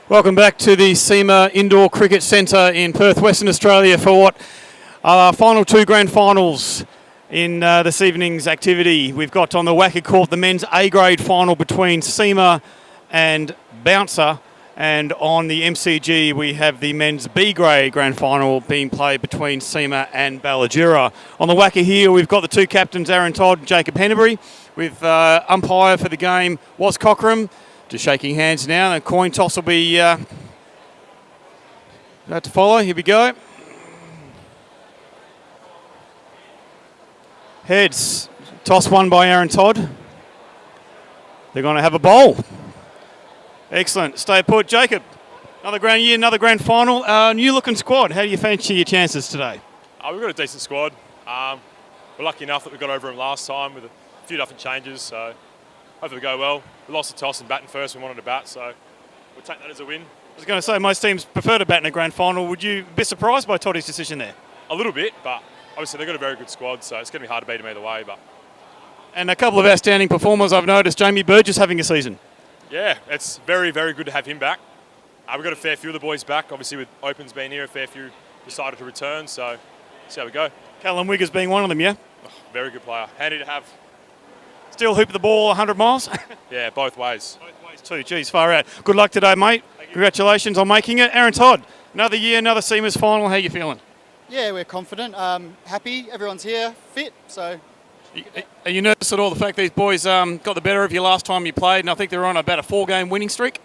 Welcome back to the Sema Indoor Cricket Centre in Perth, Western Australia for what are our final two grand finals in this evening's activity. We've got on the WACA Court the men's A-grade final between Sema and Bouncer, and on the MCG we have the men's B-grade grand final being played between Sema and Ballajura. On the WACA here we've got the two captains, Aaron Todd and Jacob Hennebury, with umpire for the game was Cockram. Just shaking hands now, and the coin toss will be about to follow. Here we go. Heads. Toss won by Aaron Todd. They're going to have a bowl. Excellent. Stay put. Jacob, another grand year, another grand final. New looking squad. How do you fancy your chances today? We've got a decent squad. We're lucky enough that we got over them last time with a few different changes, so hopefully it'll go well. We lost the toss and batting first. We wanted to bat, so we'll take that as a win. I was going to say, most teams prefer to bat in a grand final. Would you be surprised by Toddy's decision there? A little bit, but obviously they've got a very good squad, so it's going to be hard to beat them either way. And a couple of outstanding performers I've noticed. Jamie Burgess having a season. Yeah, it's very, very good to have him back. We've got a fair few of the boys back. Obviously with Opens being here, a fair few decided to return, so see how we go. Callum Wiggers being one of them, yeah? Oh, very good player. Handy to have. Still hoop the ball 100 miles? Yeah, both ways. Both ways too. Geez, far out. Good luck today, mate. Congratulations on making it. Aaron Todd, another year, another Sema's final. How you feeling? Yeah, we're confident, happy. Everyone's here, fit, so... Are you nervous at all, the fact these boys got the better of you last time you played, and I think they're on about a 4-game winning streak?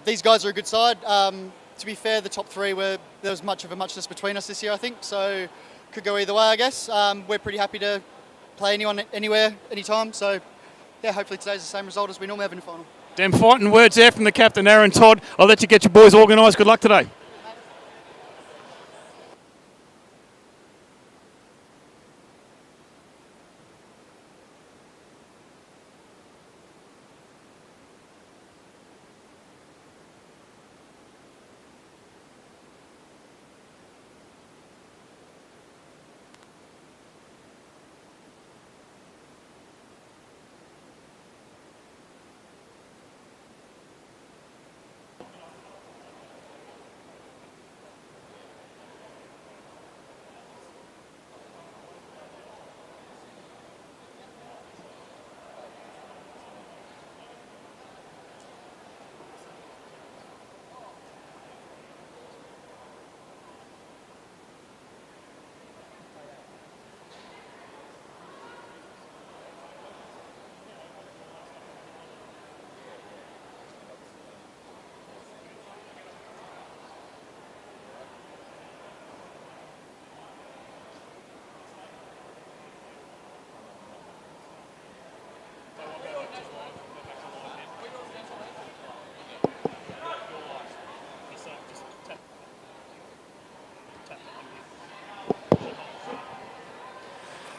These guys are a good side. To be fair, the top three, there was much of a muchness between us this year, I think, so could go either way, I guess. We're pretty happy to play anyone, anywhere, anytime. So, yeah, hopefully today's the same result as we normally have in the final. Damn fighting words there from the captain, Aaron Todd. I'll let you get your boys organised. Good luck today.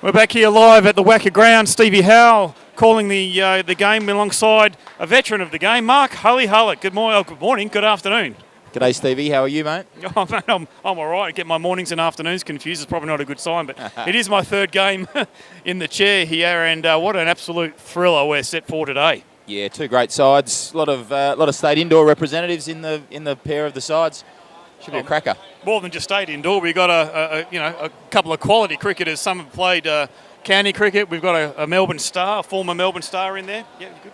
We're back here live at the WACA ground. Stevie Howe calling the game alongside a veteran of the game, Mark Hully-Hullet. Good morning, good afternoon. G'day, Stevie. How are you, mate? Oh, mate, I'm all right. I get my mornings and afternoons confused. It's probably not a good sign, but it is my third game in the chair here, and what an absolute thriller we're set for today. Yeah, two great sides. A lot of state indoor representatives in the pair of the sides. Should be a cracker. More than just state indoor, we've got a couple of quality cricketers. Some have played county cricket. We've got a Melbourne star, a former Melbourne star in there. Yeah, good.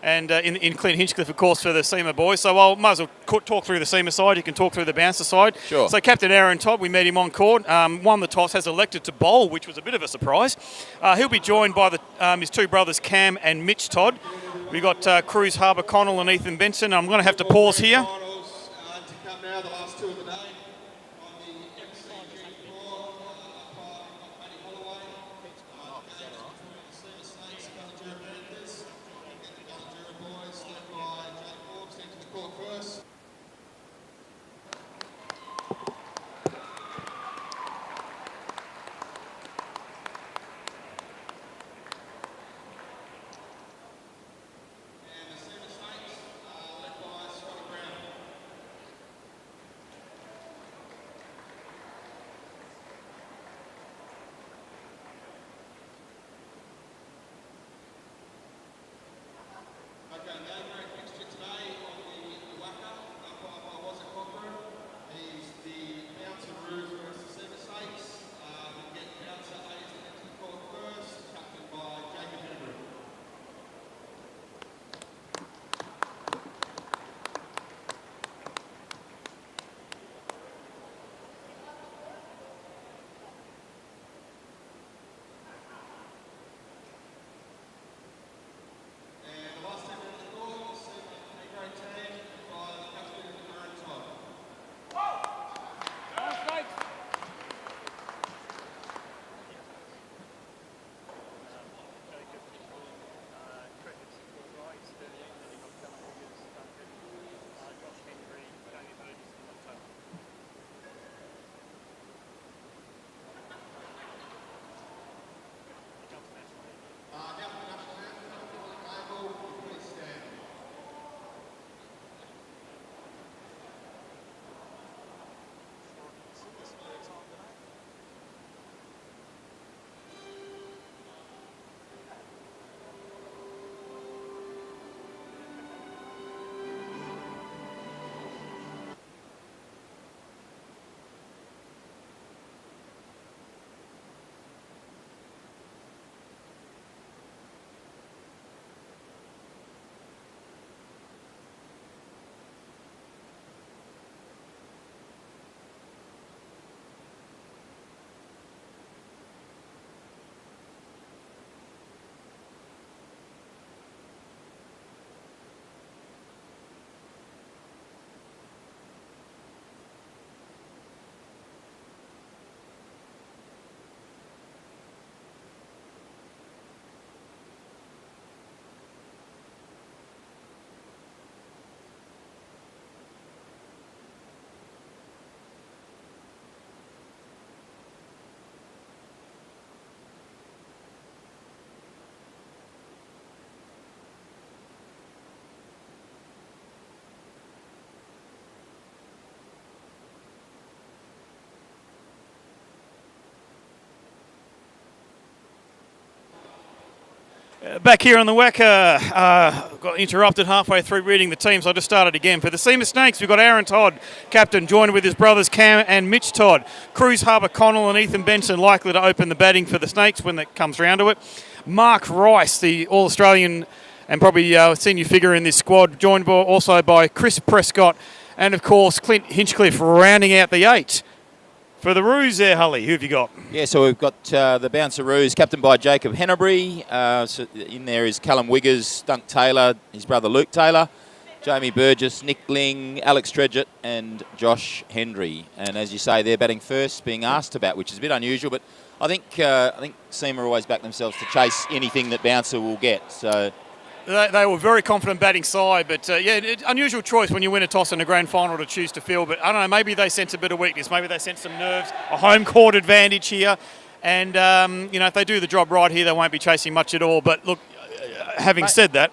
And in Clint Hinchcliffe, of course, for the Sema boys. So I might as well talk through the Sema side. You can talk through the Bouncer side. Sure. So Captain Aaron Todd, we met him on court, won the toss, has elected to bowl, which was a bit of a surprise. He'll be joined by his two brothers, Cam and Mitch Todd. We've got Cruz Harbour Connell and Ethan Benson. I'm going to have to pause here. The last two of the day on the MCG floor, Matty Holloway, between the Sema Snakes and Ballajura Panthers. Get the Ballajura boys led by Jake Forbes into the court first. And the Sema Snakes led by Scotty Brown. Okay, the A-grade fixture today on the WACA Back here on the WACA, got interrupted halfway through reading the team, so I just started again. For the Sema Snakes, we've got Aaron Todd, captain, joined with his brothers Cam and Mitch Todd. Cruz Harbour Connell and Ethan Benson likely to open the batting for the Snakes when it comes round to it. Mark Rice, the All-Australian and probably senior figure in this squad, joined also by Chris Prescott and, of course, Clint Hinchcliffe rounding out the 8. For the Roos there, Hully, who have you got? Yeah, so we've got the Bouncer Roos, captained by Jacob Hennebury. So in there is Callum Wiggers, Dunk Taylor, his brother Luke Taylor, Jamie Burgess, Nick Ling, Alex Tredgett and Josh Hendry. And as you say, they're batting first, being asked to bat, which is a bit unusual, but I think Sema always back themselves to chase anything that Bouncer will get. So They were very confident batting side, but unusual choice when you win a toss in a grand final to choose to field. But I don't know, maybe they sense a bit of weakness. Maybe they sense some nerves, a home court advantage here. And, if they do the job right here, they won't be chasing much at all. But look, having said that,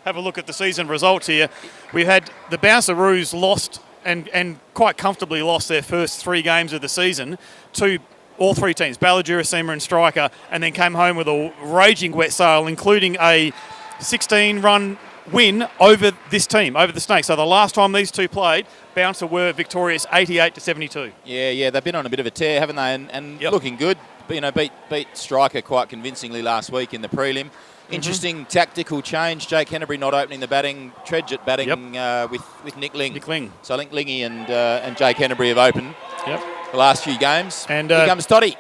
have a look at the season results here. We've had the Bouncer Roos lost and quite comfortably lost their first 3 games of the season to all 3 teams, Balladura, Sema and Striker, and then came home with a raging wet sail, including a 16-run win over this team, over the Snakes. So the last time these two played, Bouncer were victorious 88-72. Yeah, they've been on a bit of a tear, haven't they? And looking good. Beat Striker quite convincingly last week in the prelim. Interesting tactical change. Jake Hennebury not opening the batting, Tredgett batting with Nick Ling. So I think Lingy and Jake Hennebury have opened the last few games. And here comes Toddy.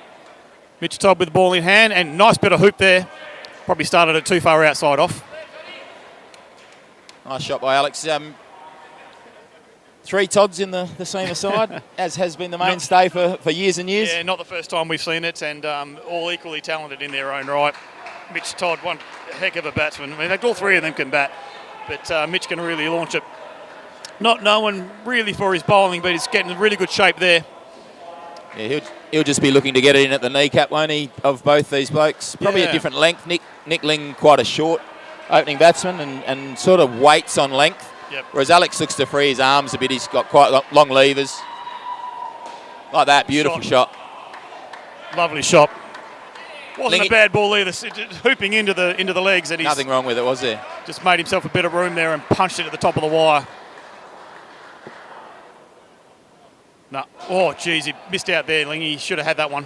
Mitch Todd with the ball in hand, and nice bit of hoop there. Probably started it too far outside off. Nice shot by Alex. 3 Todds in the Sema side, as has been the mainstay for years and years. Yeah, not the first time we've seen it, and all equally talented in their own right. Mitch Todd, one heck of a batsman. In fact, all 3 of them can bat, but Mitch can really launch it. Not known really for his bowling, but he's getting in really good shape there. Yeah, he'll just be looking to get it in at the kneecap, won't he, of both these blokes? Probably a different length. Nick Ling quite a short opening batsman and sort of waits on length. Whereas Alex looks to free his arms a bit. He's got quite long levers. Like that, beautiful shot. Lovely shot. Wasn't a bad ball either. Hooping into the legs. And nothing wrong with it, was there? Just made himself a bit of room there and punched it at the top of the wire. No. Oh, geez, he missed out there, Ling. He should have had that one.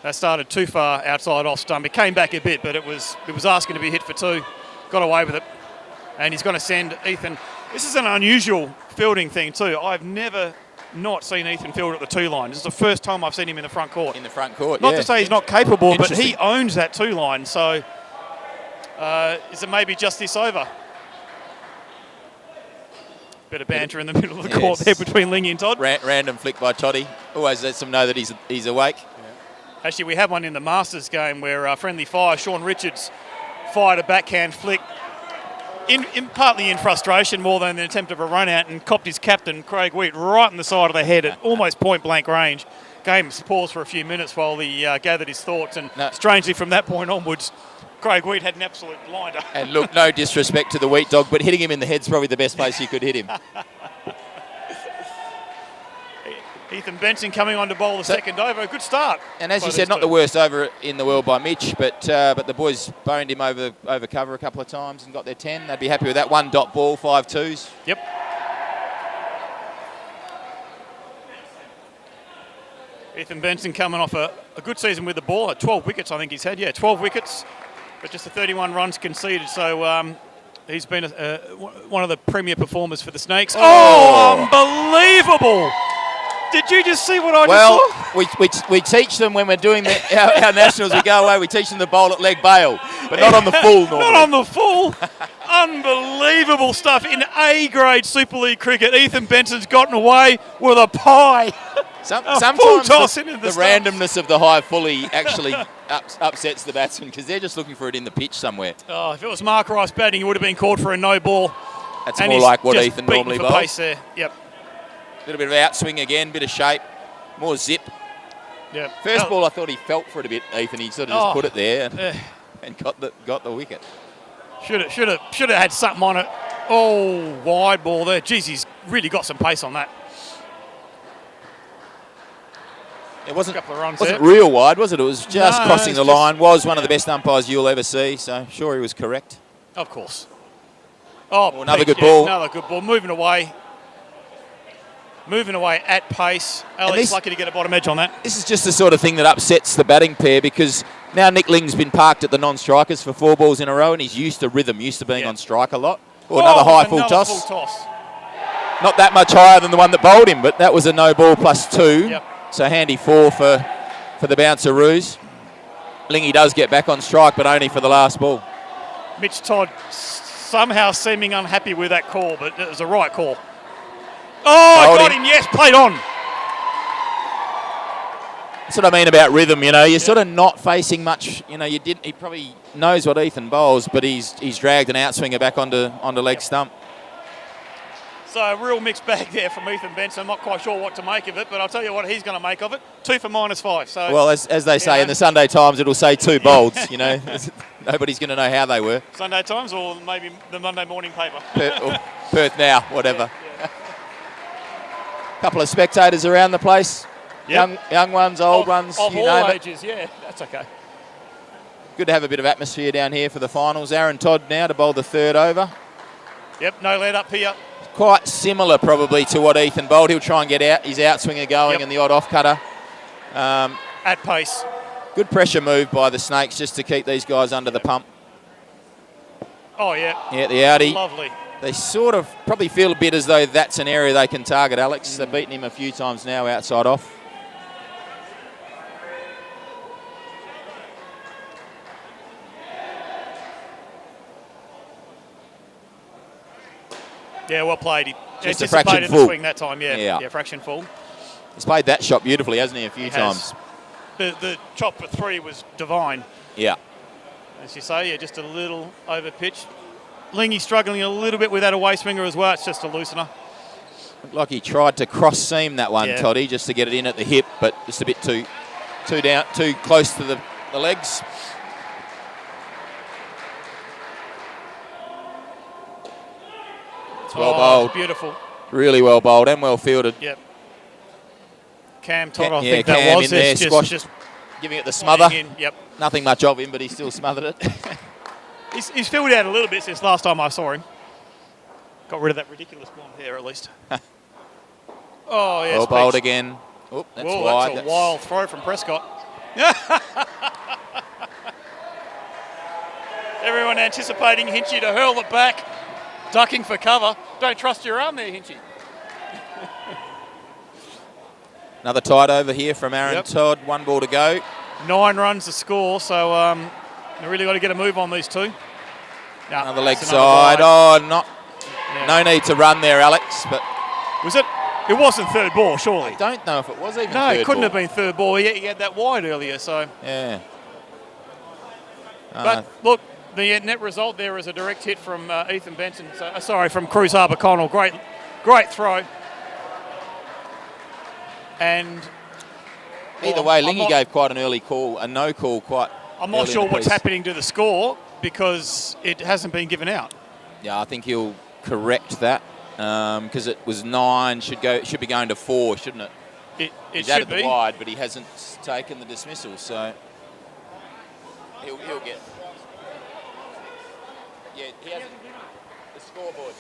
That started too far outside off stump. It came back a bit, but it was asking to be hit for 2. Got away with it. And he's going to send Ethan. This is an unusual fielding thing too. I've never not seen Ethan field at the 2 line. This is the first time I've seen him in the front court. In the front court, Not to say he's not capable, but he owns that 2 line. So is it maybe just this over? Bit of banter in the middle of the court there between Lingy and Todd. Random flick by Toddy. Always lets them know that he's awake. Actually, we had one in the Masters game where friendly fire, Sean Richards, fired a backhand flick, partly in frustration more than an attempt of a run out, and copped his captain, Craig Wheat, right in the side of the head at almost point-blank range. Game paused for a few minutes while he gathered his thoughts, and strangely from that point onwards, Craig Wheat had an absolute blinder. And look, no disrespect to the Wheat dog, but hitting him in the head's probably the best place you could hit him. Ethan Benson coming on to bowl the second over. A good start. And as you said, not the worst over in the world by Mitch, but the boys boned him over cover a couple of times and got their 10. They'd be happy with that. 1 dot ball, 5 twos. Yep. Ethan Benson coming off a good season with the ball. At 12 wickets, I think he's had. Yeah, 12 wickets, but just 31 runs conceded. So he's been one of the premier performers for the Snakes. Oh, unbelievable! Did you just see what I just saw? We teach them when we're doing our nationals, we go away, we teach them to bowl at leg bail, but not on the full normally. Not on the full. Unbelievable stuff in A-grade Super League cricket. Ethan Benson's gotten away with a pie. Sometimes the randomness of the high fully actually upsets the batsman because they're just looking for it in the pitch somewhere. Oh, if it was Mark Rice batting, he would have been called for a no ball. That's more like what Ethan normally bowls. Pace there. Yep. A little bit of outswing again, bit of shape, more zip. Yep. First ball, I thought he felt for it a bit, Ethan. He sort of just put it there and got the wicket. Should have had something on it. Oh, wide ball there. Geez, he's really got some pace on that. It wasn't, couple of runs wasn't there. real wide, was it? It was just No, crossing it's the just- line. Was one of the best umpires you'll ever see, so sure he was correct. Of course. Oh, another Pete, good ball. Another good ball. Moving away. Moving away at pace. Alex this- lucky to get a bottom edge on that. This is just the sort of thing that upsets the batting pair because now Nick Ling's been parked at the non-strikers for 4 balls in a row and he's used to rhythm, used to being on strike a lot. Or another high full toss. Full toss. Not that much higher than the one that bowled him, but that was a no ball plus 2. Yep. So handy 4 for the Bounceroos. Lingy does get back on strike, but only for the last ball. Mitch Todd somehow seeming unhappy with that call, but it was a right call. Oh, Bowled got him. him, yes, played on. That's what I mean about rhythm, you know. You're sort of not facing much, you know. He probably knows what Ethan bowls, but he's dragged an outswinger back onto leg stump. So a real mixed bag there from Ethan Benson. I'm not quite sure what to make of it, but I'll tell you what he's going to make of it. 2 for -5. So Well, as they say in the Sunday Times, it'll say 2 bolds, you know. Nobody's going to know how they were. Sunday Times or maybe the Monday morning paper. Or Perth Now, whatever. Couple of spectators around the place. Yep. Young ones, old ones, Of you all name it. ages, yeah, that's okay. Good to have a bit of atmosphere down here for the finals. Aaron Todd now to bowl the 3rd over. Yep, no let up here. Quite similar probably to what Ethan bowled. He'll try and get out his outswinger going and the odd off cutter. At pace. Good pressure move by the Snakes just to keep these guys under the pump. Oh, yeah. Yeah, the outie. Lovely. They sort of probably feel a bit as though that's an area they can target Alex. They've beaten him a few times now outside off. Yeah, well played. He Just a anticipated fraction the full. swing that time, yeah, fraction full. He's played that shot beautifully, hasn't he, a few He times? has. The chop for 3 was divine. Yeah. As you say, yeah, just a little over pitch. Lingy struggling a little bit with that away swinger as well. It's just a loosener. Looked like he tried to cross seam that one, Yeah. Toddy, just to get it in at the hip, but just a bit too close to the legs. It's well bowled. Beautiful. Really well bowled and well fielded. Yep. Cam Todd, I Yeah, think that Cam was in there, it. squash. Just Giving it the smother. in. Yep. Nothing much of him, but he still smothered it. He's filled out a little bit since last time I saw him. Got rid of that ridiculous blonde hair at least. Oh, yes. Well bowled again. Oh, that's Whoa, wide. that's a wild throw from Prescott. Everyone anticipating Hinchy to hurl it back, ducking for cover. Don't trust your arm there, Hinchy. Another tight over here from Aaron Todd. 1 ball to go. 9 runs to score, so they really got to get a move on these two. No, Another leg it's side. wide. Oh, no need to run there, Alex. But Was it? It wasn't 3rd ball, surely. I don't know if it was even No, third it couldn't ball. have been 3rd ball. He had that wide earlier, so. Yeah. But look, the net result there is a direct hit from Ethan Benson. From Cruz Harbour Connell. Great throw. And Either way, Lingy gave quite an early call, a no call quite. I'm not early in sure the what's piece. happening to the score because it hasn't been given out. Yeah, I think he'll correct that because it was 9, should be going to 4, shouldn't it? It He's should added be. the wide, but he hasn't taken the dismissal, so he'll get. Yeah, he hasn't. The scoreboard.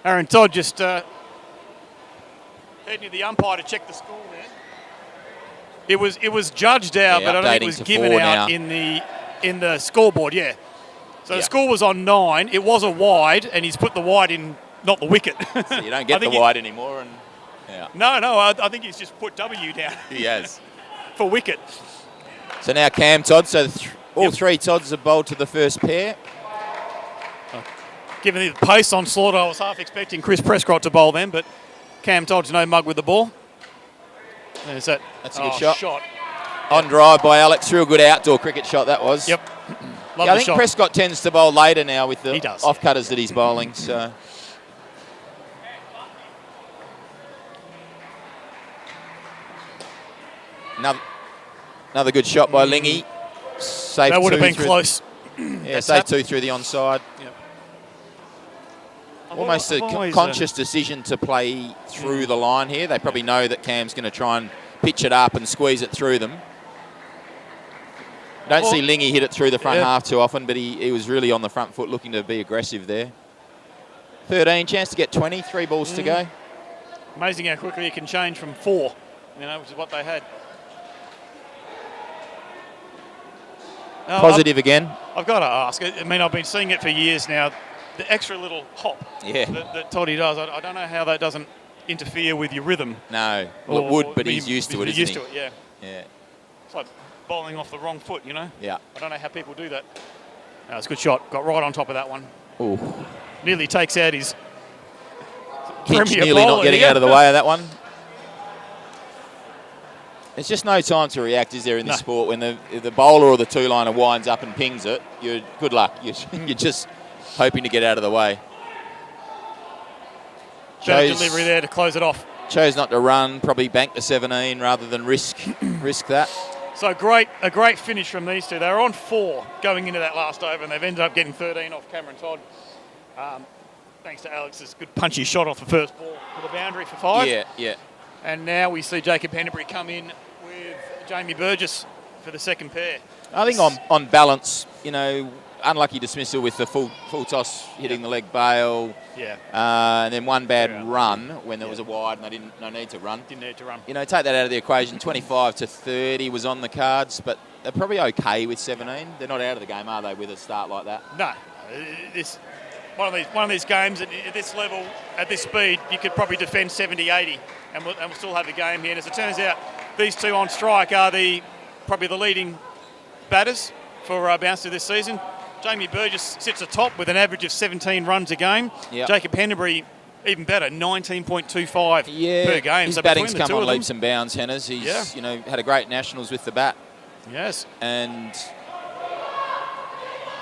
Aaron Todd just heading to the umpire to check the score there. It was judged out, Yeah, but I don't think it updating was to given 4 out now. in the scoreboard. Yeah. So the score was on 9. It was a wide, and he's put the wide in, not the wicket. So you don't get the wide anymore, and yeah. No. I think he's just put W down He has. for wicket. So now Cam Todd. So all 3 Todds are bowled to the first pair. Given the pace on Slaughter, I was half expecting Chris Prescott to bowl them, but Cam Todd's no mug with the ball. There's that. That's a good shot. Shot. On drive by Alex. Real good outdoor cricket shot that was. Yep. Love Yeah, I the think shot. Prescott tends to bowl later now with the He does. off cutters that he's bowling. So another good shot by Lingy. Safe That would have 2 been through- close. Yeah, That's safe that. 2 through the onside. Yep. Almost a conscious decision to play through the line here. They probably know that Cam's going to try and pitch it up and squeeze it through them. Don't see Lingy hit it through the front half too often, but he was really on the front foot looking to be aggressive there. 13, chance to get 20, 3 balls to go. Amazing how quickly it can change from 4, which is what they had. Positive again. I've got to ask. I mean, I've been seeing it for years now. The extra little hop that Toddy does, I don't know how that doesn't interfere with your rhythm. No, well, it would, but he's used to it, isn't he? He's used to it, yeah. Yeah. It's like bowling off the wrong foot, Yeah. I don't know how people do that. No, it's a good shot. Got right on top of that one. Ooh. Nearly takes out his Hinch premier nearly bowler not getting here. out of the way of that one. There's just no time to react, is there, in this sport? When the bowler or the two-liner winds up and pings it, good luck. You're just hoping to get out of the way. Better delivery there to close it off. Chose not to run, probably bank the 17 rather than risk that. So a great finish from these two. They were on 4 going into that last over, and they've ended up getting 13 off Cameron Todd. Thanks to Alex's good punchy shot off the first ball to the boundary for 5. Yeah. And now we see Jacob Hennebury come in with Jamie Burgess for the second pair. I think on balance, unlucky dismissal with the full toss hitting the leg bail. Yeah. And then one bad run when there was a wide and they no need to run. Didn't need to run. Take that out of the equation. 25 to 30 was on the cards, but they're probably okay with 17. They're not out of the game, are they, with a start like that? No. This one of these games at this level, at this speed, you could probably defend 70, 80 and we'll still have the game here. And as it turns out, these two on strike are probably the leading batters for Bouncer this season. Jamie Burgess sits atop with an average of 17 runs a game. Yep. Jacob Hennebury, even better, 19.25 per game. His so batting's between the come two on of them, leaps and bounds, Henners. He's had a great nationals with the bat. Yes. And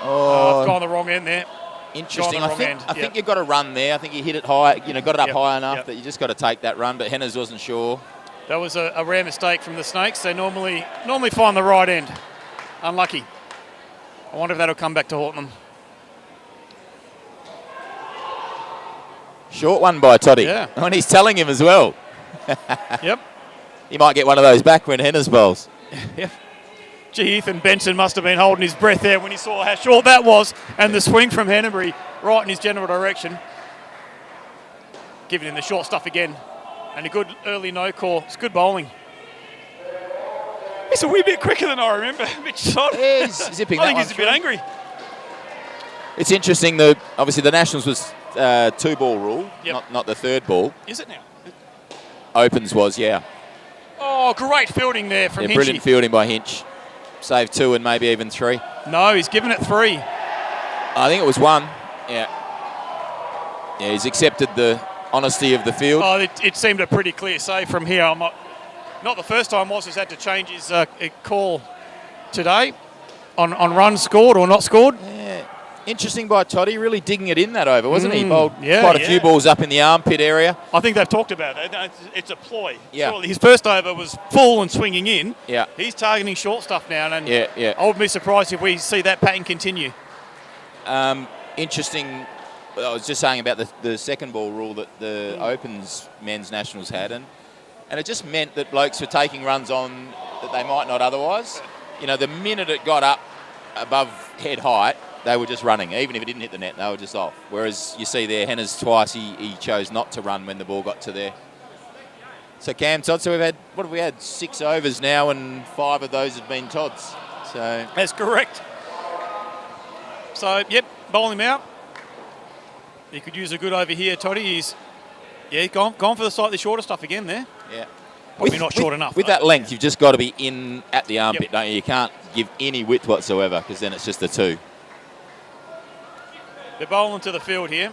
I've gone the wrong end there. Interesting. I think you've got to run there. I think you hit it high, got it up high enough that you just got to take that run. But Henners wasn't sure. That was a rare mistake from the Snakes. They normally find the right end. Unlucky. I wonder if that'll come back to haunt them. Short one by Toddy. Yeah. And he's telling him as well. Yep. He might get one of those back when Henners bowls. Yep. Gee, Ethan Benson must have been holding his breath there when he saw how short that was and the swing from Hennebury right in his general direction. Giving him the short stuff again. And a good early no-call. It's good bowling. He's a wee bit quicker than I remember. Mitch Todd. He's zipping I think he's a bit angry. It's interesting, obviously the Nationals was 2-ball rule, not the 3rd ball. Is it now? Opens was, yeah. Oh, great fielding there from Hinchy. Brilliant fielding by Hinch. Saved 2 and maybe even 3. No, he's given it 3. I think it was 1. Yeah. Yeah, he's accepted the honesty of the field. Oh, it seemed a pretty clear save from here. Not the first time Moss had to change his call today on runs scored or not scored. Yeah. Interesting by Toddy, really digging it in that over, wasn't he? Bowled quite a few balls up in the armpit area. I think they've talked about it. It's a ploy. Yeah. Surely his first over was full and swinging in. Yeah. He's targeting short stuff now, and I wouldn't be surprised if we see that pattern continue. Interesting. I was just saying about the second ball rule that the Opens men's nationals had, and it just meant that blokes were taking runs on that they might not otherwise. The minute it got up above head height, they were just running. Even if it didn't hit the net, they were just off. Whereas you see there, Henners twice, he chose not to run when the ball got to there. So Cam Todd, so what have we had? 6 overs now, and 5 of those have been Todd's. So that's correct. So, bowl him out. He could use a good over here, Toddy. He's gone for the slightly shorter stuff again there. Yeah. Probably not short enough. With that length, you've just got to be in at the armpit, don't you? You can't give any width whatsoever, because then it's just a 2. They're bowling to the field here.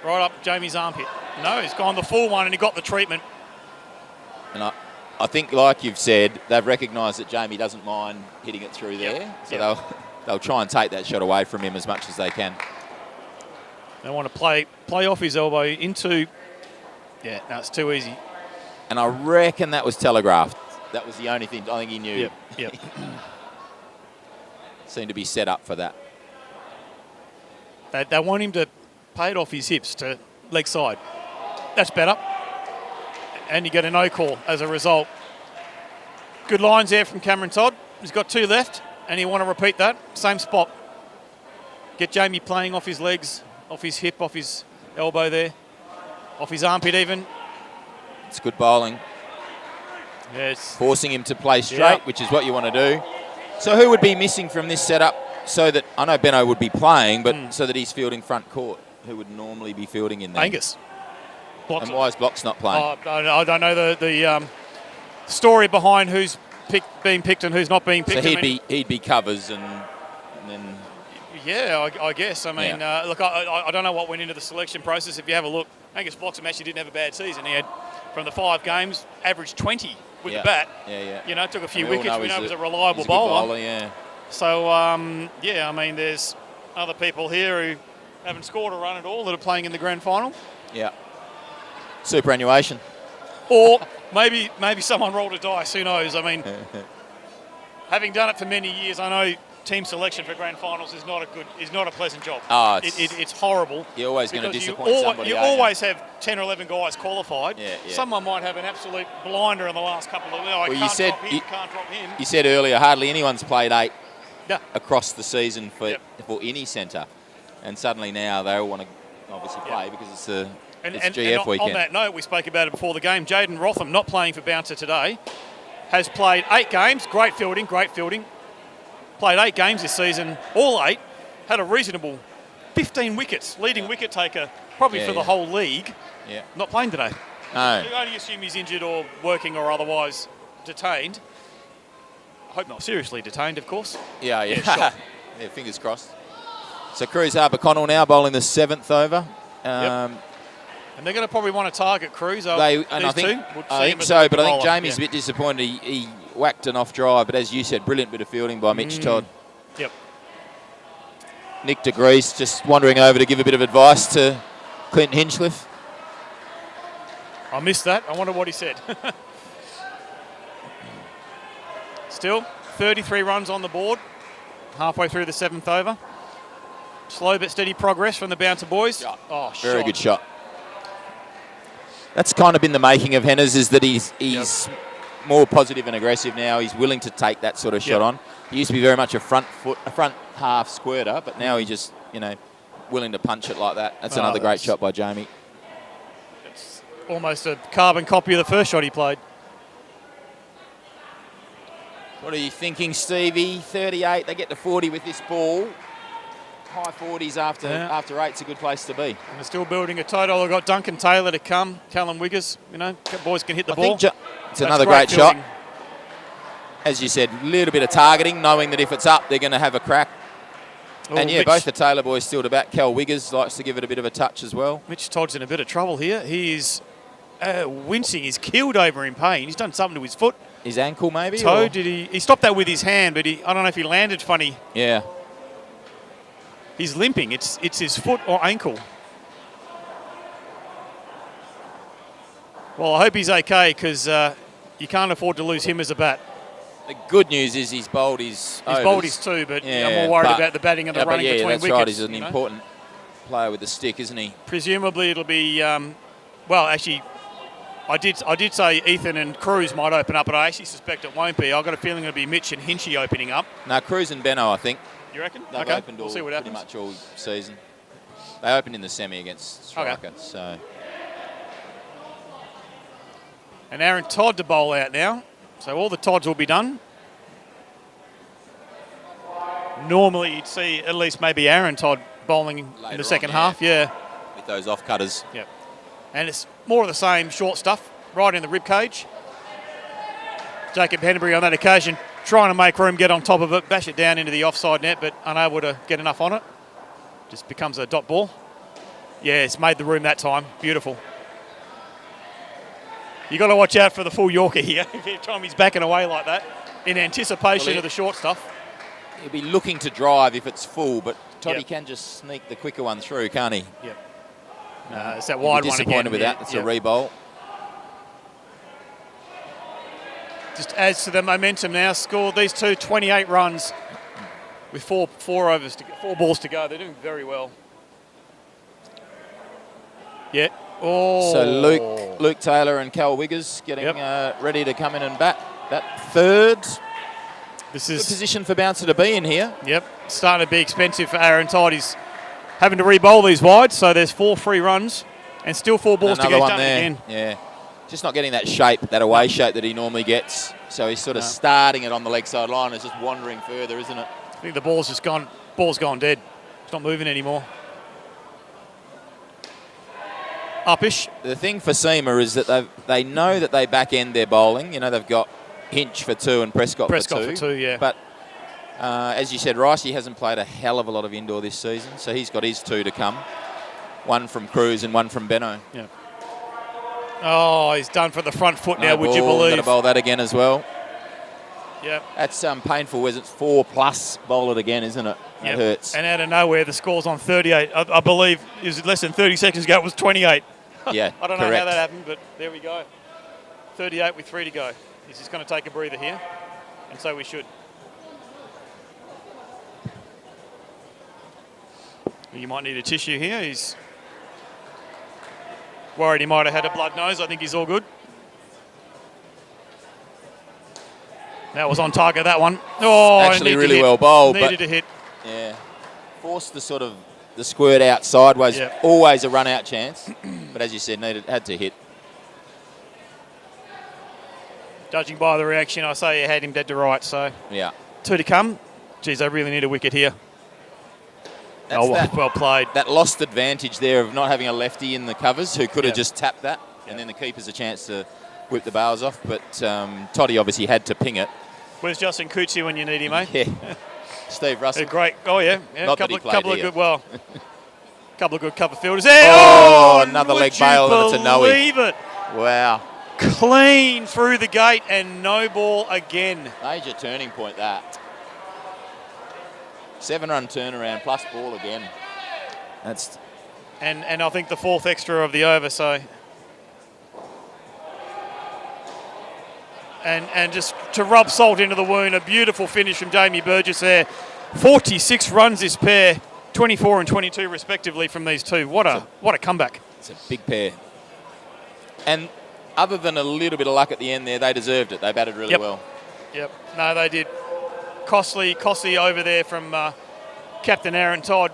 Right up Jamie's armpit. No, he's gone the full one and he got the treatment. And I think, like you've said, they've recognised that Jamie doesn't mind hitting it through there. So they'll try and take that shot away from him as much as they can. They want to play off his elbow into... Yeah, no, it's too easy. And I reckon that was telegraphed. That was the only thing I think he knew. Yep. Seemed to be set up for that. They want him to paid off his hips to leg side. That's better. And you get a no call as a result. Good lines there from Cameron Todd. He's got 2 left, and you want to repeat that. Same spot. Get Jamie playing off his legs, off his hip, off his elbow there, off his armpit even. It's good bowling. Yes. Forcing him to play straight, which is what you want to do. So who would be missing from this setup so that, I know Benno would be playing, but so that he's fielding front court? Who would normally be fielding in there? Angus. And why is Blocks not playing? I don't know the story behind who's being picked and who's not being picked. So he'd be covers and then... Yeah, I guess. I mean, look, I don't know what went into the selection process. If you have a look, Angus Bloxham actually didn't have a bad season. He had, from the 5 games, averaged 20 with the bat. Yeah. You know, took a few And we all wickets. know We know he was he's a reliable he's a good bowler. yeah. So, I mean, there's other people here who haven't scored a run at all that are playing in the grand final. Yeah. Superannuation. Or maybe someone rolled a dice. Who knows? I mean, having done it for many years, I know team selection for grand finals is not a pleasant job. Oh, it's horrible. You're always going to disappoint somebody. You always have 10 or 11 guys qualified. Yeah. Someone might have an absolute blinder in the last couple of. I can't drop him. You said earlier, hardly anyone's played 8 Yeah. across the season for any centre, and suddenly now they all want to obviously play because it's GF weekend. On that note, we spoke about it before the game. Jaden Rotham, not playing for Bouncer today, has played 8 games. Great fielding. Played 8 games this season, all 8. Had a reasonable 15 wickets. Leading wicket taker probably for the whole league. Yeah. Not playing today. No. You only assume he's injured or working or otherwise detained. I hope not seriously detained, of course. Yeah. Sure. Yeah, fingers crossed. So Cruz Harper Connell now bowling the 7th over. And they're going to probably want to target Cruz. I think so, but I think Jamie's a bit disappointed. He whacked an off drive, but as you said, brilliant bit of fielding by Mitch Todd. Yep. Nick de Grease just wandering over to give a bit of advice to Clinton Hinchcliffe. I missed that. I wonder what he said. Still, 33 runs on the board, halfway through the 7th over. Slow but steady progress from the Bouncer boys. Yeah. Oh, Very good shot. That's kind of been the making of Henners, is that he's more positive and aggressive now. He's willing to take that sort of shot on. He used to be very much a front half squirter, but now he's just, willing to punch it like that. That's another great shot by Jamie. It's almost a carbon copy of the first shot he played. What are you thinking, Stevie? 38, they get to 40 with this ball. High 40s after 8's a good place to be. And they're still building a total. They've got Duncan Taylor to come, Callum Wiggers. Boys can hit the ball. It's another great shot. As you said, a little bit of targeting, knowing that if it's up, they're going to have a crack. And both the Taylor boys still to bat. Cal Wiggers likes to give it a bit of a touch as well. Mitch Todd's in a bit of trouble here. He is wincing. He's keeled over in pain. He's done something to his foot. His ankle, maybe? Toe, did he? He stopped that with his hand, but I don't know if he landed funny. Yeah. He's limping. It's his foot or ankle. Well, I hope he's okay, because you can't afford to lose him as a bat. The good news is he's bowled his overs. He's bowled his 2, but I'm more worried about the batting and the running between wickets. Yeah, that's right. He's an important player with the stick, isn't he? Presumably it'll be, actually, I did say Ethan and Cruz might open up, but I actually suspect it won't be. I've got a feeling it'll be Mitch and Hinchy opening up. No, Cruz and Benno, I think. You reckon? They've opened we'll see what happens. pretty much all season. They opened in the semi against Striker, so... And Aaron Todd to bowl out now. So all the Todds will be done. Normally you'd see at least maybe Aaron Todd bowling later in the second on, half, with those off-cutters. Yep. And it's more of the same short stuff, right in the rib cage. Jacob Henneberry on that occasion trying to make room, get on top of it, bash it down into the offside net, but unable to get enough on it. Just becomes a dot ball. Yeah, it's made the room that time. Beautiful. You got to watch out for the full Yorker here. Every time he's backing away like that, in anticipation of the short stuff. He'll be looking to drive if it's full, but Toddy can just sneak the quicker one through, can't he? Yep. It's that wide one again. Disappointed with that. It's a re-bowl. Just adds to the momentum now. Scored these two 28 runs with four balls to go. They're doing very well. Yeah. Oh. So Luke Taylor and Cal Wiggers getting ready to come in and bat. That third. This Good is position for Bouncer to be in here. Yep. Starting to be expensive for Aaron Todd. He's having to re-bowl these wide, so there's 4 free runs and still 4 balls to Another go. one Done there. again. Yeah. Just not getting that shape, that away shape that he normally gets. So he's sort of starting it on the leg side line. It's just wandering further, isn't it? I think the ball's just gone. Ball's gone dead. It's not moving anymore. Uppish. The thing for Sema is that they know that they back end their bowling. You know, they've got Hinch for 2 and Prescott for 2. Yeah. But as you said, Ricey hasn't played a hell of a lot of indoor this season, so he's got his 2 to come. 1 from Cruz and 1 from Benno. Yeah. Oh, he's done for the front foot now, No would you ball, believe? Got to bowl that again as well. Yep. That's painful, as it's 4+ bowl it again, isn't it? That hurts. And out of nowhere, the score's on 38. I believe it was less than 30 seconds ago, it was 28. Yeah, I don't know correct. how that happened, but there we go. 38 with 3 to go. He's just going to take a breather here, and so we should. You might need a tissue here. He's worried he might have had a blood nose. I think he's all good. That was on target, that one. Oh, Actually needed really to hit. well bowled. Needed but to hit. Yeah. Forced the squirt out sideways. Yep. Always a run out chance. But as you said, had to hit. Judging by the reaction, I say you had him dead to right. So Yeah. 2 to come. Geez, they really need a wicket here. That's Well played. that lost advantage there of not having a lefty in the covers who could have Yep. just tapped that. And then the keeper's a chance to whip the bails off. But Toddy obviously had to ping it. Where's Justin Coochie when you need him, eh? Yeah. Steve Russell. Great. Oh, yeah. Not that he played couple of here. couple of good cover fielders there. Oh, another leg bail and it's a no-ie. Believe it. Wow. Clean through the gate and no ball again. Major turning point, that. 7-run turnaround plus ball again. That's And I think the 4th extra of the over, so. And just to rub salt into the wound, a beautiful finish from Jamie Burgess there. 46 runs this pair, 24 and 22 respectively from these two. What a comeback. It's a big pair. And other than a little bit of luck at the end there, they deserved it. They batted really well. Yep. No, they did. Costly over there from Captain Aaron Todd.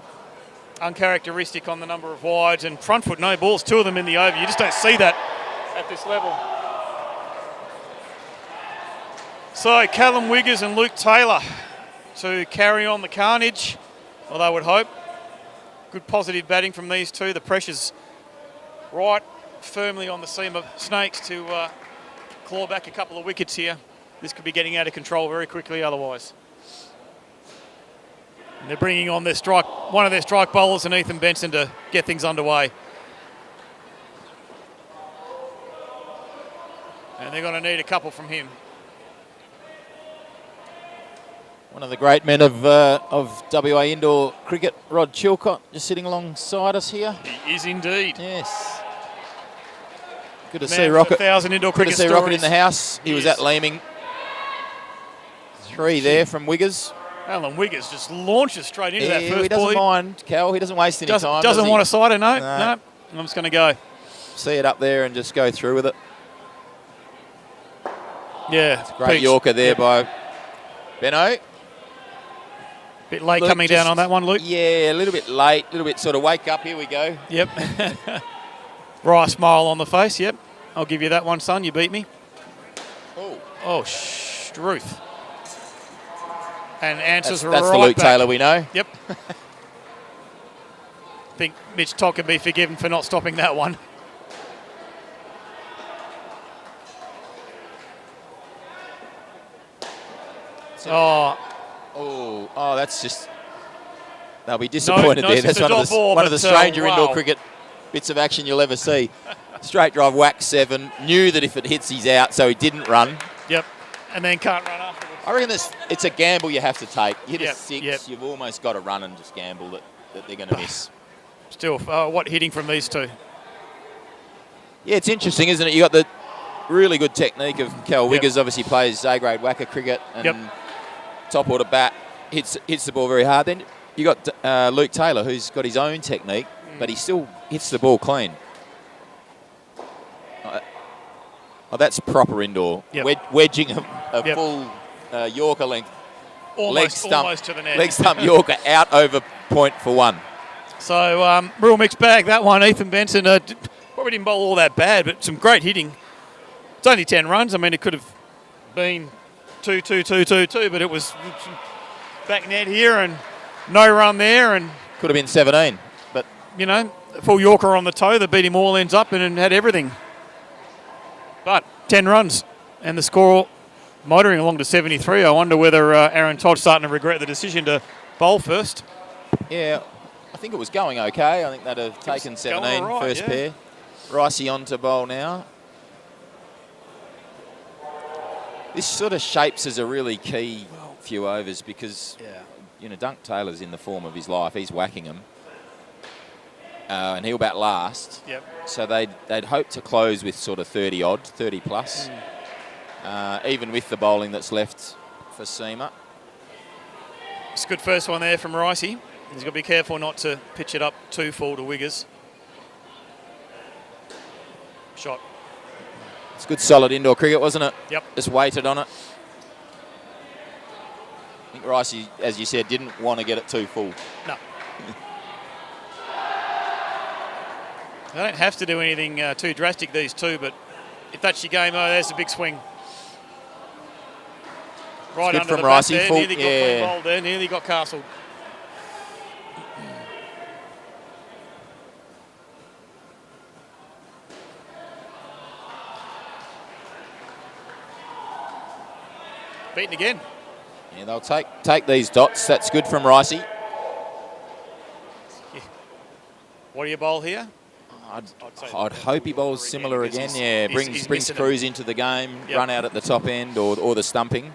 Uncharacteristic on the number of wides and front foot, no balls, 2 of them in the over. You just don't see that at this level. So Callum Wiggers and Luke Taylor to carry on the carnage, well, they would hope. Good positive batting from these two. The pressure's right firmly on the Sema Snakes to claw back a couple of wickets here. This could be getting out of control very quickly otherwise. And they're bringing on one of their strike bowlers and Ethan Benson to get things underway. And they're going to need a couple from him. One of the great men of WA indoor cricket, Rod Chilcott, just sitting alongside us here. He is indeed. Yes. Good to Man see with Rocket. 1,000 indoor Good to cricket see stories. Rocket in the house. He was Yes. at Leeming. 3 there from Wiggers. Alan Wiggers just launches straight into that Yeah, first he doesn't ball. mind, Cal. He doesn't waste any time. Doesn't does want he? a sider, no. No. No. I'm just going to go. See it up there and just go through with it. Yeah. Great Peach. Yorker there by Benno. Bit late Luke coming down just- on that one, Luke. Yeah, a little bit late, a little bit sort of wake up, here we go. Yep. Wry smile on the face, yep. I'll give you that one, son. You beat me. Oh, Struth. And answers That's right the Luke back. Taylor we know. Yep. I think Mitch Todd can be forgiven for not stopping that one. Oh, that's just... They'll be disappointed no there. That's sister dot ball, one of the but, stranger indoor wow. cricket bits of action you'll ever see. Straight drive, whack 7. Knew that if it hits, he's out, so he didn't run. Yep. And then can't run afterwards. I reckon it's a gamble you have to take. You hit Yep, a 6, yep. you've almost got to run and just gamble that they're going to miss. Still, what hitting from these two? Yeah, it's interesting, isn't it? You got the really good technique of Cal Wiggers. Obviously plays A-grade WACA cricket and top order bat, hits the ball very hard. Then you got Luke Taylor, who's got his own technique, but he still hits the ball clean. Oh, that's proper indoor. Yep. Wedging a full Yorker length. Almost to the net. Leg stump Yorker out over point for one. So, real mixed bag, that one. Ethan Benson probably didn't bowl all that bad, but some great hitting. It's only 10 runs. I mean, it could have been 2-2-2-2-2, but it was back net here and no run there. And could have been 17, but you know, full Yorker on the toe. They beat him all ends up and had everything. But 10 runs and the score motoring along to 73. I wonder whether Aaron Todd's starting to regret the decision to bowl first. Yeah, I think it was going okay. I think they'd have taken 17 right, first pair. Ricey on to bowl now. This sort of shapes as a really key few overs because, you know, Dunk Taylor's in the form of his life. He's whacking them. And he'll bat last. Yep. So they'd hope to close with sort of 30-odd, 30 plus, even with the bowling that's left for Sema. It's a good first one there from Ricey. He's got to be careful not to pitch it up too full to Wiggers. Shot. It's good solid indoor cricket, wasn't it? Yep. Just waited on it. I think Ricey, as you said, didn't want to get it too full. No. They don't have to do anything too drastic, these two, but if that's your game, there's a big swing. Right good under from the bat Ricey, there, full, nearly got clean bowled there, nearly got castled. Beaten again. Yeah, they'll take these dots. That's good from Ricey. Yeah. What do you bowl here? I'd hope he bowls similar again. Yeah, brings Cruz into the game, Yep. run out at the top end or the stumping.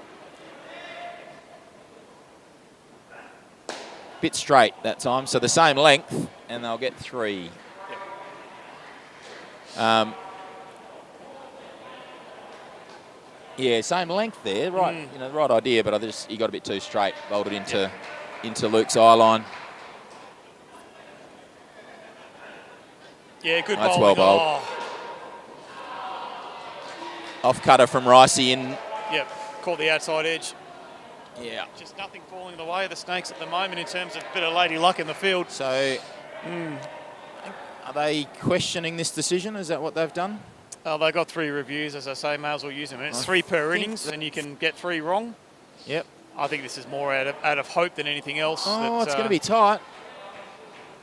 Bit straight that time, so the same length, and they'll get 3. Yep. Yeah, same length there, right? You know, the right idea, but he got a bit too straight, bowled it into Luke's eye line. Yeah, good That's bowling. well bowled. Off cutter from Ricey in. Yep, caught the outside edge. Yeah. Just nothing falling in the way of the Snakes at the moment in terms of a bit of lady luck in the field. So, are they questioning this decision? Is that what they've done? They got 3 reviews, as I say, may as well use them. It's 3 per innings, and you can get 3 wrong. Yep. I think this is more out of hope than anything else. Oh, it's going to be tight.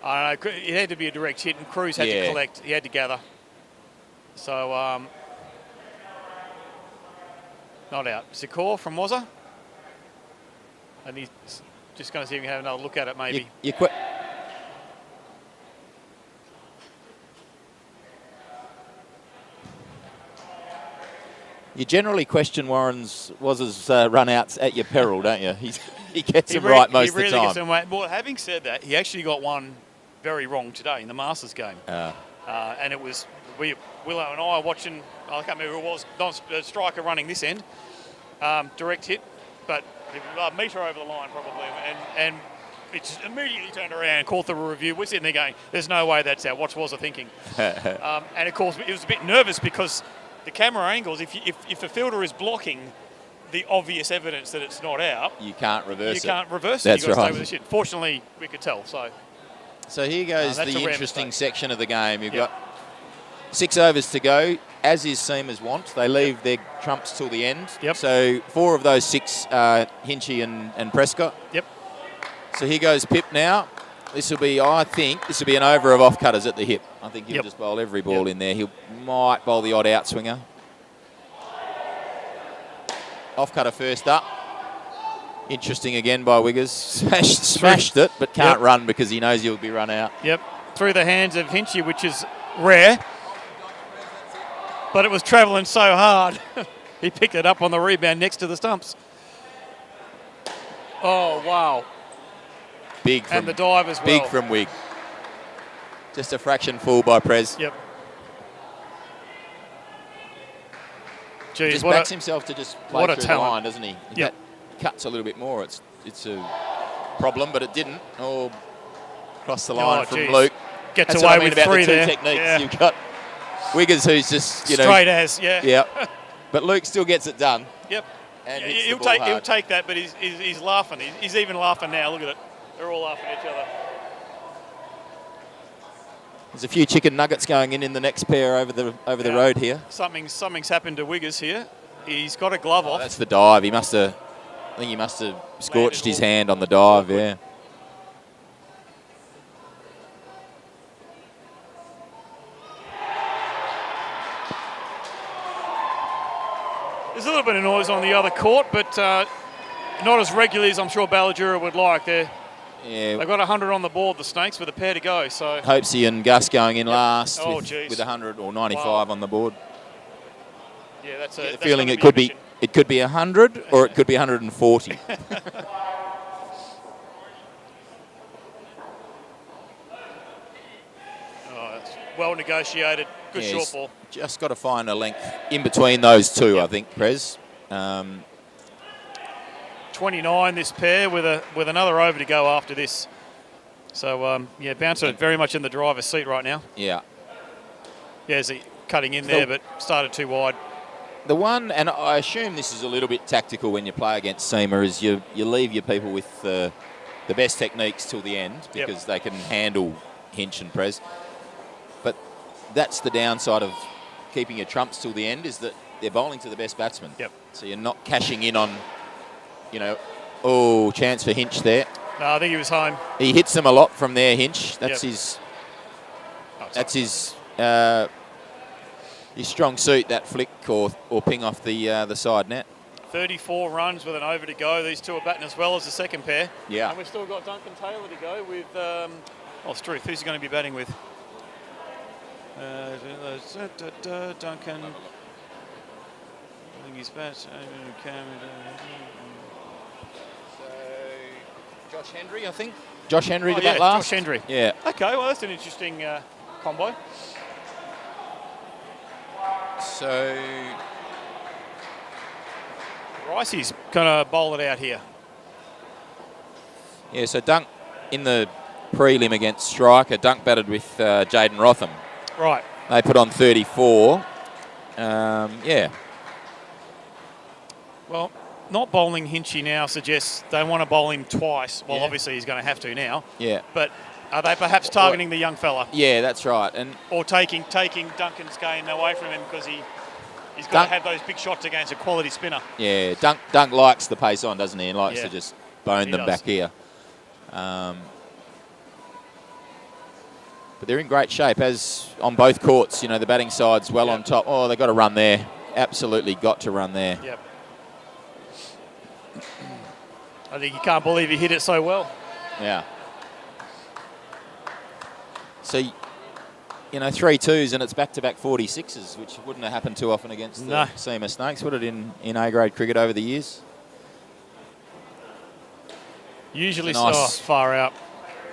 I don't know. It had to be a direct hit, and Cruz had to collect. He had to gather. So, not out. Sikor from Wazza. And he's just going to see if he can have another look at it, maybe. You quit. You generally question Wazza's run-outs at your peril, don't you? He gets them right most of the time. Gets them right. Well, having said that, he actually got one very wrong today in the Masters game. And it was, Willow and I watching, I can't remember who it was, a striker running this end, direct hit, but a metre over the line probably, and it just immediately turned around, called the review. We're sitting there going, there's no way that's out. What was I thinking? And of course, it was a bit nervous because the camera angles, if the fielder is blocking the obvious evidence that it's not out, you can't reverse it. You can't reverse it. That's You've got to right. stay with the shit. Fortunately, we could tell. So here goes that's the a rare interesting mistake. section of the game. You've got 6 overs to go, as is Sema's want. They leave their trumps till the end. Yep. So 4 of those 6 are Hinchy and Prescott. Yep. So here goes Pip now. I think this will be an over of off cutters at the hip. I think he'll just bowl every ball in there. He might bowl the odd outswinger. Off cutter first up. Interesting again by Wiggers. Smashed it, but can't run because he knows he'll be run out. Yep. Through the hands of Hinchy, which is rare. But it was travelling so hard. He picked it up on the rebound next to the stumps. Oh, wow. Big from, and the dive as well. Big from Wig. Just a fraction full by Prez. Yep. Jeez, Just backs himself to just play through the line, doesn't he? If yep. that cuts a little bit more, it's a problem, but it didn't. Oh, across the line from Luke. Gets That's away what I mean with about 3 the 2 there. techniques. Yeah. You've got Wiggers who's just, straight as, Yeah. But Luke still gets it done. Yep. And Yeah, hits the he'll ball take hard. he'll take that, but he's laughing. He's even laughing now. Look at it. They're all laughing at each other. There's a few chicken nuggets going in the next pair over the road here. Something's happened to Wiggers here. He's got a glove off. That's the dive. I think he must have scorched his hand on the dive. Yeah. There's a little bit of noise on the other court, but not as regularly as I'm sure Ballajura would like. They've got 100 on the board, the Snakes, with a pair to go. So Hopesy and Gus going in last geez. with 100 or 95 on the board. Yeah, that's The feeling it could be 100 or it could be 140. It's well negotiated. Good short ball. Just got to find a length in between those two, I think, Prez. 29 this pair with another over to go after this. So, Bouncer very much in the driver's seat right now. Yeah. Yeah, is he cutting in there, but started too wide. The one, and I assume this is a little bit tactical when you play against Sema, is you leave your people with the best techniques till the end because they can handle Hinch and Prez. But that's the downside of keeping your trumps till the end, is that they're bowling to the best batsman. Yep. So you're not cashing in on, chance for Hinch there. No, I think he was home. He hits them a lot from there, Hinch. That's his strong suit, that flick or ping off the side net. 34 runs with an over to go. These two are batting as well as the second pair. Yeah. And we've still got Duncan Taylor to go with, Struth. Who's he going to be batting with? Duncan. I think he's batting. Josh Hendry, I think. Josh Hendry to bat last. Josh Hendry. Yeah. Okay, well, that's an interesting combo. So Ricey's going to bowl it out here. Yeah, so Dunk in the prelim against Striker, Dunk batted with Jaden Rotham. Right. They put on 34. Yeah. Well, not bowling Hinchy now suggests they want to bowl him twice. Well, obviously he's going to have to now. Yeah. But are they perhaps targeting the young fella? Yeah, that's right. Or taking Duncan's game away from him because he's got to have those big shots against a quality spinner. Yeah, Dunk likes the pace on, doesn't he? And likes to just bone them back here. But they're in great shape, as on both courts. The batting side's well on top. Oh, they've got to run there. Absolutely got to run there. Yep. I think you can't believe he hit it so well. Yeah. So, 3-2s and it's back-to-back 46s, which wouldn't have happened too often against the Sema Snakes, would it, in A-grade cricket over the years? Usually far out.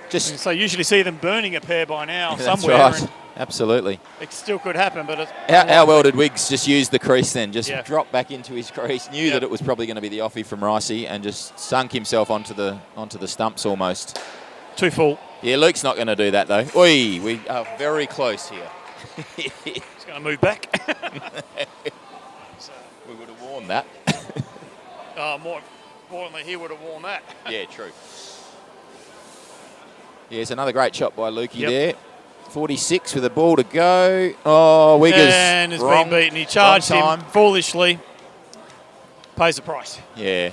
So usually see them burning a pair by now somewhere. That's right. Absolutely. It still could happen, but how well did Wiggs just use the crease then? Just drop back into his crease, knew that it was probably going to be the offie from Ricey, and just sunk himself onto the stumps almost. Too full. Yeah, Luke's not going to do that though. Oi, we are very close here. He's going to move back. We would have worn that. More importantly, he would have worn that. Yeah, true. Yes, another great shot by Lukey there. 46 with a ball to go. Oh, Wiggers. And has been beaten. He charged him foolishly. Pays the price. Yeah.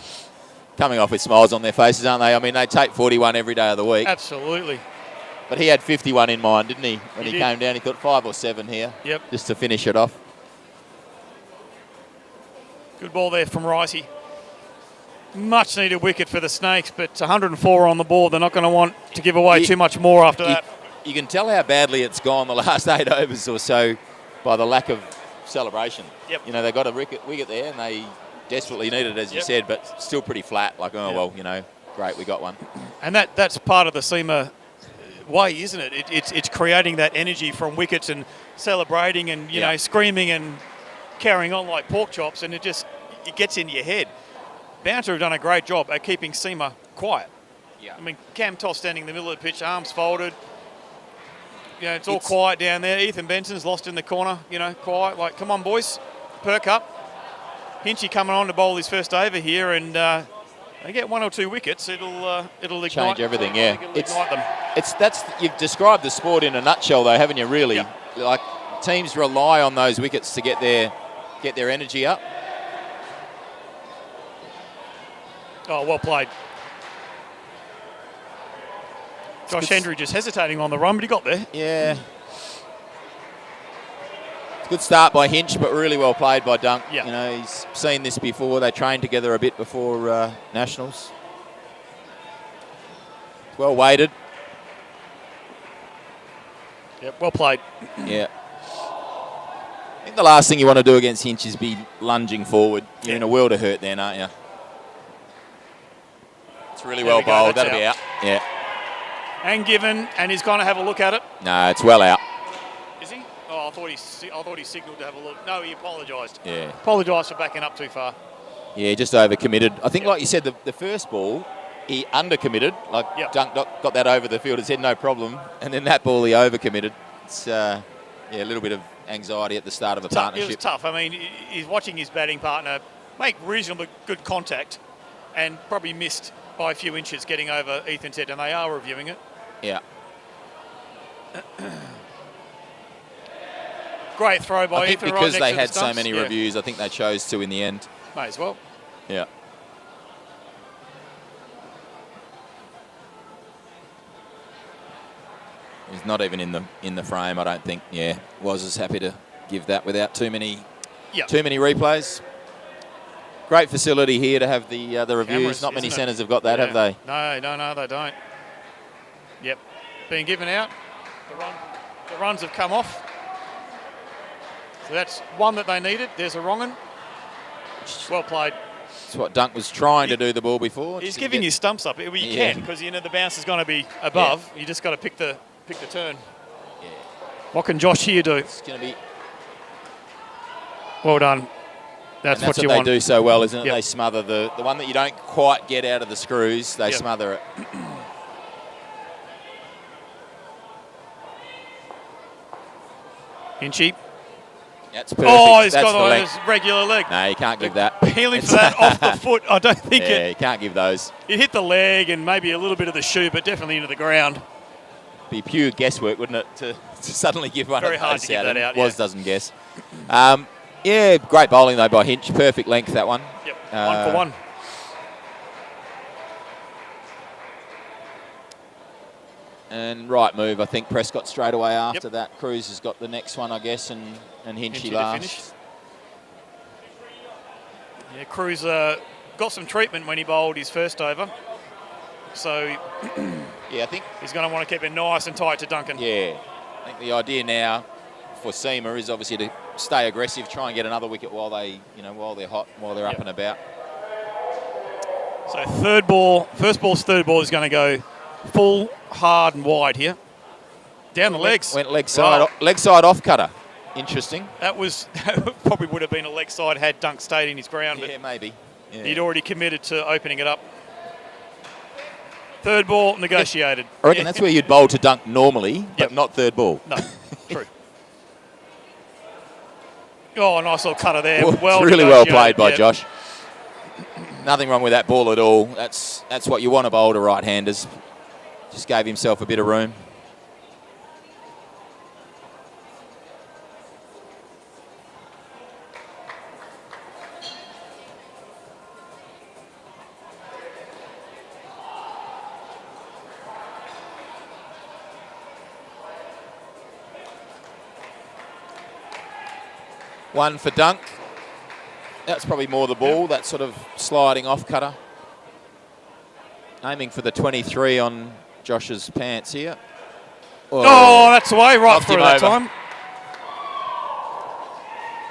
Coming off with smiles on their faces, aren't they? I mean, they take 41 every day of the week. Absolutely. But he had 51 in mind, didn't he? When he came down, he thought 5 or 7 here. Yep. Just to finish it off. Good ball there from Ricey. Much needed wicket for the Snakes, but 104 on the board. They're not going to want to give away too much more after that. You can tell how badly it's gone the last 8 overs or so by the lack of celebration. Yep. They got a wicket there and they desperately need it, as you said, but still pretty flat. Like, great, we got one. And that's part of the Sema way, isn't it? It's creating that energy from wickets and celebrating and, screaming and carrying on like pork chops, and it gets into your head. Bouncer have done a great job at keeping Sema quiet. Yeah. I mean, Cam Toss standing in the middle of the pitch, arms folded. It's all quiet down there. Ethan Benson's lost in the corner, quiet. Like, come on, boys, perk up. Hinchy coming on to bowl his first over here, and they get 1 or 2 wickets, it'll ignite, Change everything, yeah. Ignite them. You've described the sport in a nutshell, though, haven't you? Really, Yeah. like teams rely on those wickets to get their energy up. Oh, well played. Josh Hendry just hesitating on the run, but he got there. Yeah. Good start by Hinch, but really well played by Dunk. Yeah. You know, he's seen this before. They trained together a bit before Nationals. Well weighted. Yep, well played. Yeah. I think the last thing you want to do against Hinch is be lunging forward. You're in a world of hurt then, aren't you? It's really There well we go, bowled. that's That'll be out. Yeah. And given, and he's going to have a look at it. No, it's well out. Is he? Oh, I thought he signalled to have a look. No, he apologised. Yeah. Apologised for backing up too far. Yeah, just overcommitted. I think, like you said, the first ball, he undercommitted. Like Yep. Dunk got that over the fielder's head, no problem. And then that ball, he overcommitted. It's a little bit of anxiety at the start of a It was partnership. tough. I mean, he's watching his batting partner make reasonably good contact and probably missed by a few inches getting over Ethan's head, and they are reviewing it. Yeah. Great throw by I think Ethan. because right next they to the had so stumps. many Yeah. reviews, I think they chose to in the end. May as well. Yeah. He's not even in the frame, I don't think. Yeah, was as happy to give that without too many replays. Great facility here to have the reviews. Cameras, Not many isn't it? centres have got that, Yeah. have they? No, they don't. Yep. Being given out. The runs have come off. So that's one that they needed. There's a wrong one. Well played. That's what Dunk was trying to do the ball before. He's Just giving get- you stumps up. Well, you Yeah. can, because the bounce is going to be above. You just got to pick the turn. Yeah. What can Josh here do? It's going to be. Well done. That's That's what you they want. do so well, isn't it? Yep. They smother the one that you don't quite get out of the screws. They Yep. smother it. Hinchy. That's perfect. Oh, he's That's got the on length. his regular leg. No, you can't give that. Peeling for that off the foot. I don't think Yeah, you can't give those. it hit the leg and maybe a little bit of the shoe, but definitely into the ground. Be pure guesswork, wouldn't it, to suddenly give one Very of hard those to give that out, Was yeah. doesn't guess. Yeah, great bowling though by Hinch. Perfect length, that one. Yep, 1 for 1. And right move, I think Prescott straight away after that. Cruz has got the next one, I guess, and Hinchy Hinchy to last. finish. Yeah, Cruz got some treatment when he bowled his first over. So Yeah, I think. he's going to want to keep it nice and tight to Duncan. Yeah, I think the idea now for Sema is obviously to stay aggressive, try and get another wicket while they're hot, while they're up and about. So first ball's third ball is going to go full, hard and wide here. Down the legs. Went leg side off cutter. Interesting. That probably would have been a leg side had Dunk stayed in his ground, Yeah, but maybe. Yeah. he'd already committed to opening it up. Third ball negotiated. I reckon that's where you'd bowl to Dunk normally, but Yep. not third ball. No, true. Oh, nice little cutter there. It's Well really well negotiated, played by yeah. Josh. Nothing wrong with that ball at all. That's what you want to bowl to right-handers. Just gave himself a bit of room. One for Dunk. That's probably more the ball, that sort of sliding off cutter. Aiming for the 23 on Josh's pants here. Oh, that's away right Knocked through him that over. time.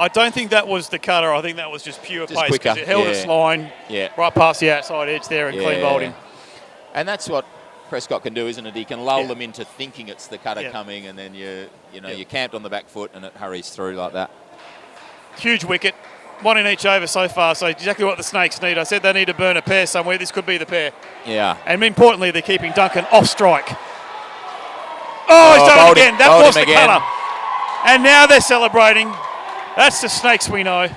I don't think that was the cutter. I think that was just pure Just pace because quicker, it held yeah. its line Yeah. right past the outside edge there and clean bowled him. And that's what Prescott can do, isn't it? He can lull Yeah. them into thinking it's the cutter Yeah. coming, and then you're camped on the back foot and it hurries through like that. Huge wicket. One in each over so far, so exactly what the Snakes need. I said they need to burn a pair somewhere. This could be the pair. Yeah. And importantly, they're keeping Duncan off strike. Oh, he's done bowled it him- again. That bowled was him the again. colour. And now they're celebrating. That's the Snakes we know.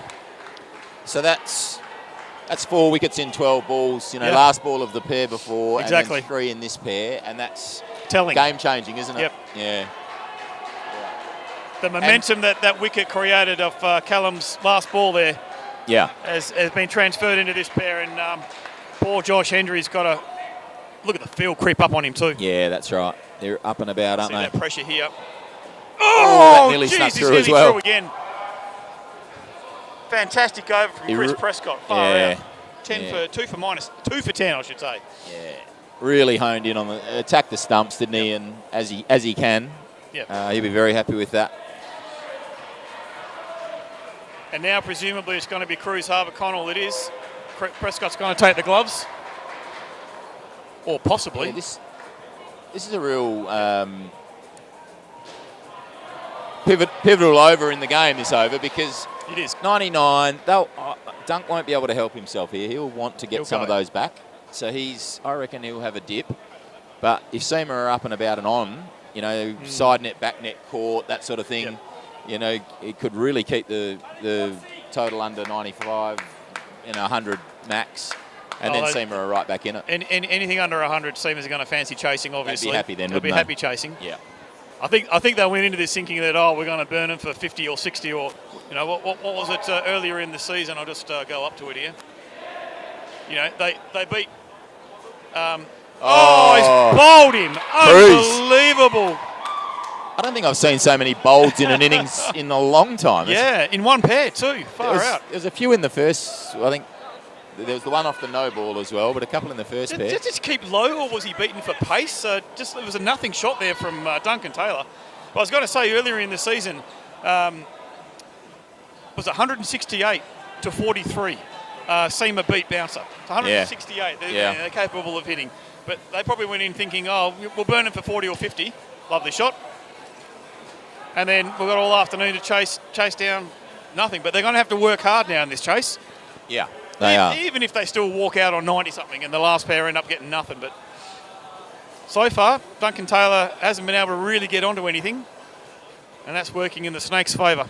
So that's 4 wickets in 12 balls. Yep. Last ball of the pair before, Exactly. and then 3 in this pair, and that's Telling. game changing, isn't it? Yep. Yeah. The momentum that wicket created of Callum's last ball there Yeah. has been transferred into this pair, and poor Josh Hendry's got to look at the field creep up on him too. Yeah, that's right. They're up and about, aren't See they? that pressure here. that nearly geez, snuck he's through nearly as well. through again. Fantastic over from He Chris re- Prescott. Far Yeah. out. 2 for 10, I should say. Yeah. Really honed in on the attack the stumps, didn't he? And as he can, Yep. he'll be very happy with that. And now presumably it's going to be Cruz Harbour-Connell. It is. Prescott's going to take the gloves. Or possibly. Yeah, this is a real pivotal over in the game, this over, because It is. 99, Dunk won't be able to help himself here. He'll want to get He'll some go. of those back. So I reckon he'll have a dip. But if Sema are up and about and on, side net, back net, court, that sort of thing, it could really keep the total under 95, 100 max. And then Sema are right back in it. And anything under 100, Seamus are going to fancy chasing, obviously. They'd be happy then, They'll be wouldn't they? happy chasing. Yeah. I think they went into this thinking that, we're going to burn them for 50 or 60 or, what was it earlier in the season? I'll just go up to it here. They beat... he's bowled him. Unbelievable. I don't think I've seen so many bowls in an innings in a long time. Yeah, in one pair too. Far out. There's a few in the first, I think. There was the one off the no ball as well, but a couple in the first pair. Just keep low, or was he beaten for pace? It was a nothing shot there from Duncan Taylor. But I was going to say earlier in the season, was 168 to 43. Sema beat Bouncer. It's 168. Yeah. They're capable of hitting. But they probably went in thinking, we'll burn him for 40 or 50. Lovely shot. And then we've got all afternoon to chase down nothing. But they're going to have to work hard now in this chase. Yeah, they are. Even if they still walk out on 90-something and the last pair end up getting nothing. But so far, Duncan Taylor hasn't been able to really get onto anything. And that's working in the Snakes' favour.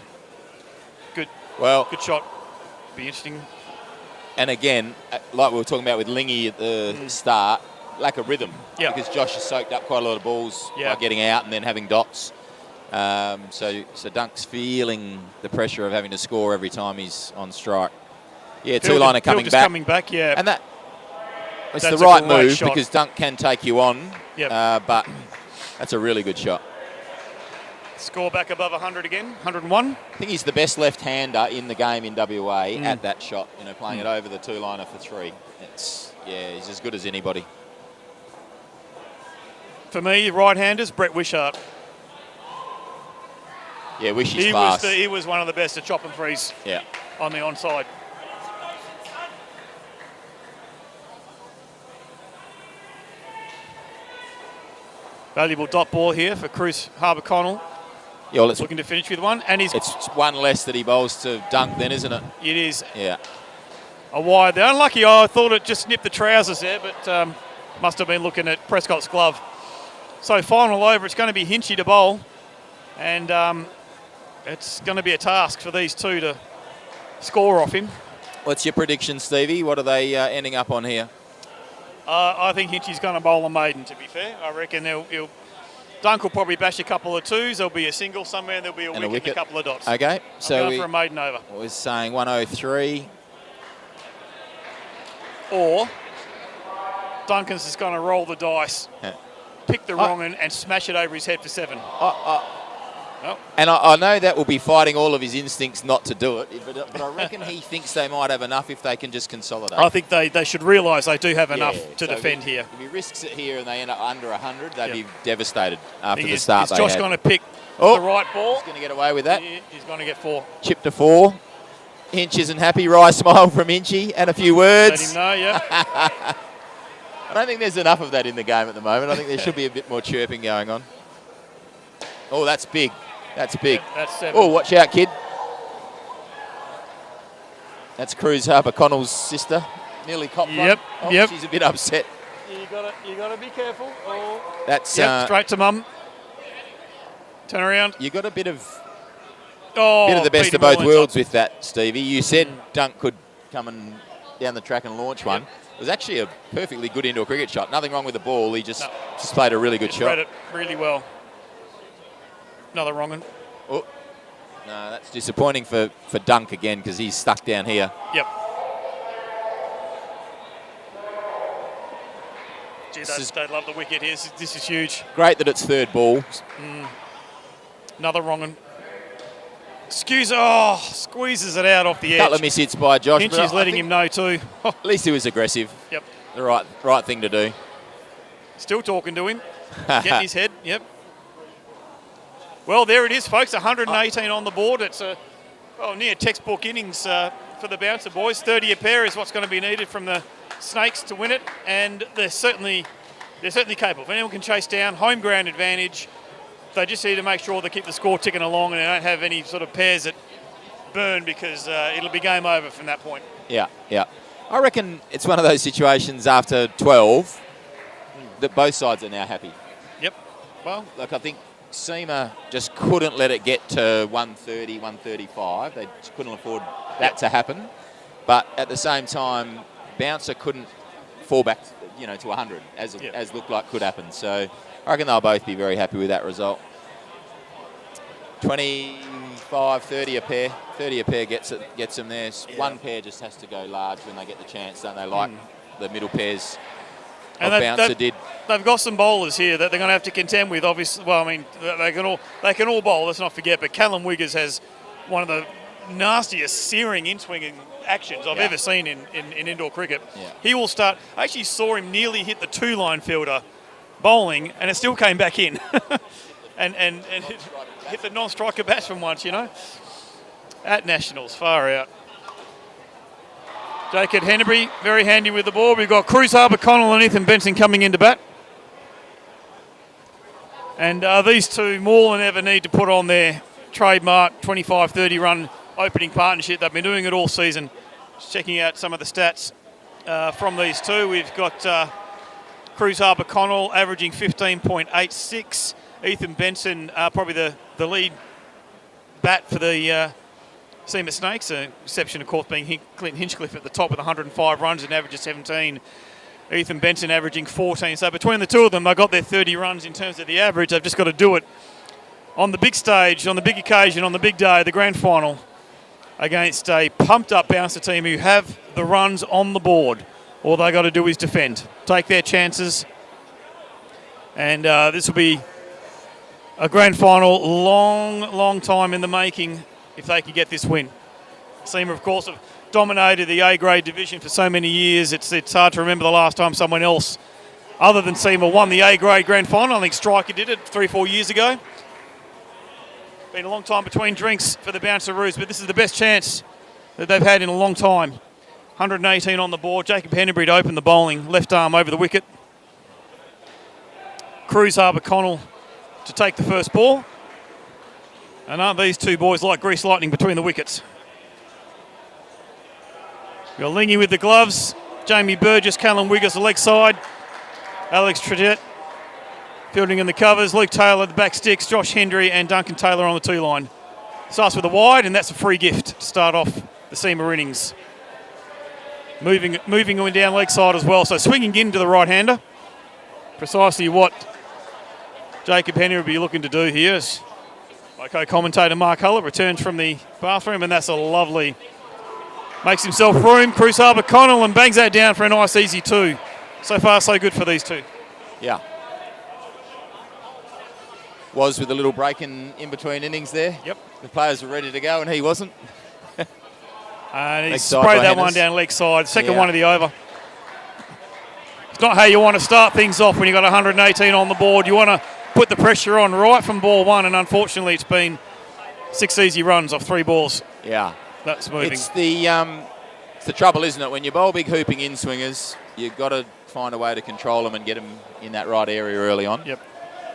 Good shot. Be interesting. And again, like we were talking about with Lingy at the start, lack of rhythm. Yeah. Because Josh has soaked up quite a lot of balls by getting out and then having dots. So Dunk's feeling the pressure of having to score every time he's on strike. Yeah, two-liner coming back. Coming back, yeah. And it's That's the right a great move shot. because Dunk can take you on. Yep. But that's a really good shot. Score back above 100 again, 101. I think he's the best left-hander in the game in WA at that shot, playing it over the two-liner for 3. He's as good as anybody. For me, right-handers, Brett Wishart. Yeah, Wishy's class. He was one of the best at chopping threes on the onside. Valuable dot ball here for Cruz Harbour-Connell. Yeah, Looking to finish with one. And it's one less that he bowls to Dunk then, isn't it? It is. Yeah. A wide. They're unlucky. I thought it just nipped the trousers there, but must have been looking at Prescott's glove. So final over, it's going to be Hinchy to bowl. And it's going to be a task for these two to score off him. What's your prediction, Stevie? What are they ending up on here? I think Hinchy's going to bowl a maiden, to be fair. I reckon Dunk will probably bash a couple of twos. There'll be a single somewhere. There'll be a wicket and a couple of dots. Okay. I'm going for a maiden over. I was saying 103. Or Duncan's is going to roll the dice, pick the wrong and smash it over his head for 7. And I know that will be fighting all of his instincts not to do it, but I reckon he thinks they might have enough if they can just consolidate. I think they should realise they do have enough to defend here. If he risks it here and they end up under 100, they'd be devastated after the start Is Josh going to pick the right ball? He's going to get away with that. He's going to get 4. Chip to 4. Hinch isn't happy. Wry smile from Hinchy and a few words. Let him know, yeah. I don't think there's enough of that in the game at the moment. I think there should be a bit more chirping going on. Oh, that's big. That's big. That's 7. Oh, watch out, kid. That's Cruz Harbour-Connell's sister. Nearly copped one. Yep. She's a bit upset. You got to be careful. Oh. That's straight to mum. Turn around. You got a bit of the best of both worlds with that, Stevie. You said Dunk could coming down the track and launch one. It was actually a perfectly good indoor cricket shot. Nothing wrong with the ball. He just played a really good shot. Read it really well. Another wrong one. Oh, no, that's disappointing for Dunk again because he's stuck down here. Yep. Gee, they love the wicket here. This is huge. Great that it's third ball. Another wrong one. Squeezes it out off the edge. Couple of miss hits by Josh. Hinch is letting him know too. At least he was aggressive. Yep. The right thing to do. Still talking to him. Getting his head. Yep. Well, there it is, folks. 118 on the board. It's a near textbook innings for the bouncer boys. 30 a pair is what's going to be needed from the Snakes to win it, and they're certainly capable. If anyone can chase down, home ground advantage. They just need to make sure they keep the score ticking along and they don't have any sort of pairs that burn because it'll be game over from that point. Yeah. I reckon it's one of those situations after 12 that both sides are now happy. Yep. Well, Like I think Sema just couldn't let it get to 130, 135. They just couldn't afford that to happen. But at the same time, Bouncer couldn't fall back, to 100 as looked like could happen. So I reckon they'll both be very happy with that result. 25, 30 a pair. 30 a pair gets them there. Yeah. One pair just has to go large when they get the chance, don't they? Like the middle pairs of Bouncer did. They've got some bowlers here that they're going to have to contend with. Obviously, well, I mean, they can all bowl. Let's not forget. But Callum Wiggers has one of the nastiest searing in-swinging actions I've ever seen in indoor cricket. Yeah. He will start. I actually saw him nearly hit the two-line fielder bowling, and it still came back in, and hit the non-striker batsman once, at Nationals, far out. Jacob Hennebury, very handy with the ball. We've got Cruz Harbour, Connell and Ethan Benson coming into bat. And these two more than ever need to put on their trademark 25-30 run opening partnership. They've been doing it all season. Just checking out some of the stats from these two. We've got Cruz Harbour Connell averaging 15.86. Ethan Benson, probably the lead bat for the Sema Snakes, exception of course being Clint Hinchcliffe at the top with 105 runs and average of 17. Ethan Benson averaging 14. So between the two of them, they got their 30 runs in terms of the average. They've just got to do it on the big stage, on the big occasion, on the big day, the grand final, against a pumped-up bouncer team who have the runs on the board. All they got to do is defend, take their chances, and this will be a grand final, long time in the making if they can get this win. Sema, of course, have dominated the A-grade division for so many years. It's hard to remember the last time someone else other than Sema won the A-grade grand final. I think Striker did it 3-4 years ago. Been a long time between drinks for the Bounceroos, but this is the best chance that they've had in a long time. 118 on the board. Jacob Hennebury to open the bowling. Left arm over the wicket. Cruz Harbour Connell to take the first ball. And aren't these two boys like grease lightning between the wickets? We've got Lingy with the gloves. Jamie Burgess, Callum Wiggers the leg side. Alex Tredette fielding in the covers. Luke Taylor the back sticks. Josh Hendry and Duncan Taylor on the two line. Starts with a wide, and that's a free gift to start off the Sema innings. Moving on down leg side as well. So swinging into the right-hander. Precisely what Jacob Henry will be looking to do here. As my co-commentator Mark Huller returns from the bathroom, and that's a lovely... Makes himself room. Cruz Harbour Connell and bangs that down for a nice easy two. So far, so good for these two. Yeah. Was with a little break in between innings there. Yep. The players were ready to go and he wasn't. And he sprayed that one down leg side. Second one of the over. It's not how you want to start things off when you've got 118 on the board. You want to put the pressure on right from ball one, and unfortunately it's been 6 easy runs off 3 balls. Yeah. That's moving. It's the trouble, isn't it? When you bowl big hooping in swingers, you've got to find a way to control them and get them in that right area early on. Yep.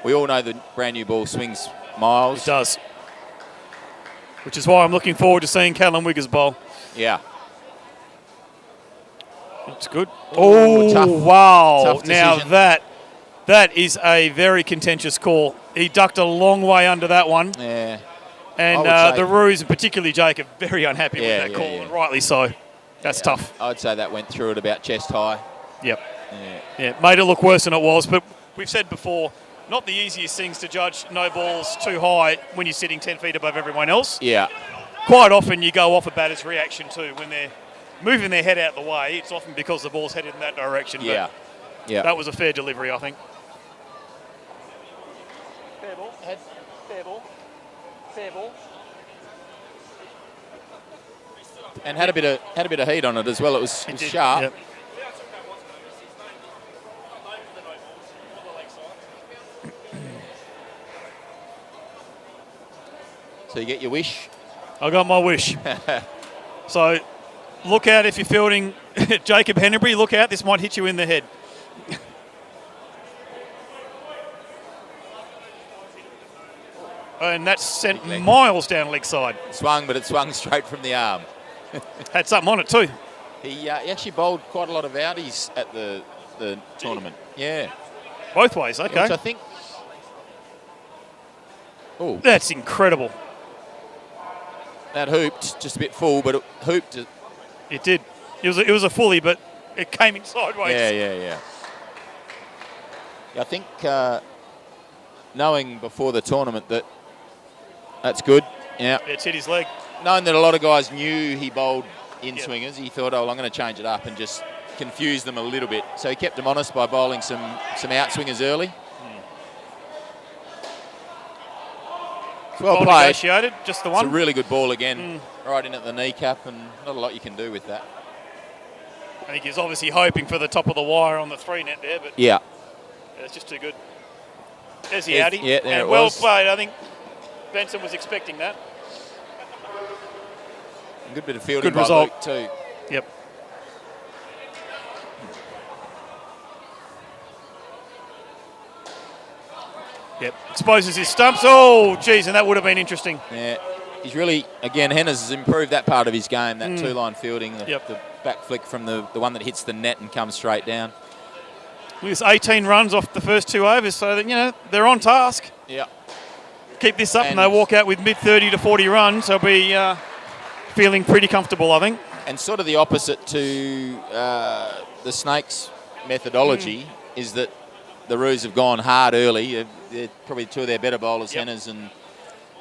We all know the brand new ball swings miles. It does. Which is why I'm looking forward to seeing Callum Wiggers bowl. Yeah. That's good. Oh, wow. Tough now decision. that is a very contentious call. He ducked a long way under that one. Yeah. And the Roos, and particularly Jacob, very unhappy with that call, and rightly so. That's tough. I'd say that went through at about chest high. Yep. Yeah. Yeah, made it look worse than it was. But we've said before, not the easiest things to judge no balls too high when you're sitting 10 feet above everyone else. Yeah. Quite often you go off a batter's reaction too. When they're moving their head out the way, it's often because the ball's headed in that direction. Yeah. But Yeah. that was a fair delivery, I think. Fair ball. Head. Fair ball. Fair ball. And had a bit of heat on it as well. It was Did. sharp. Yep. So you get your wish. I got my wish. So look out if you're fielding Jacob Hennebury. Look out, this might hit you in the head. And that's sent miles down leg side. Swung, but it swung straight from the arm. Had something on it too. He actually bowled quite a lot of outies at the tournament. Yeah. Both ways, okay. Which I think. Oh, That's incredible. that hooped just a bit full, but it hooped. It did. It was a fully, but it came in sideways. Yeah. I think knowing before the tournament that's good. Yeah. It's hit his leg. Knowing that a lot of guys knew he bowled in Yep. swingers, he thought, I'm going to change it up and just confuse them a little bit. So he kept them honest by bowling some out swingers early. It's well played. Negotiated, just the It's one. a really good ball again, right in at the kneecap, and not a lot you can do with that. I think he's obviously hoping for the top of the wire on the 3 net there, but Yeah. it's just too good. There's the There's- outie. yeah, there And it well was. played. I think Benson was expecting that. A good bit of fielding Good by result. Luke too. Yep. Yep. Exposes his stumps. Oh, geez, and that would have been interesting. Yeah. He's really, again, Hennes has improved that part of his game, that two-line fielding, the Yep. back flick from the one that hits the net and comes straight down. With 18 runs off the first 2 overs, so that, they're on task. Yeah. Keep this up and And- they walk out with mid-30 to 40 runs. They'll be feeling pretty comfortable, I think. And sort of the opposite to the Snakes methodology is that the Roos have gone hard early. They're probably two of their better bowlers, Yep. Hennes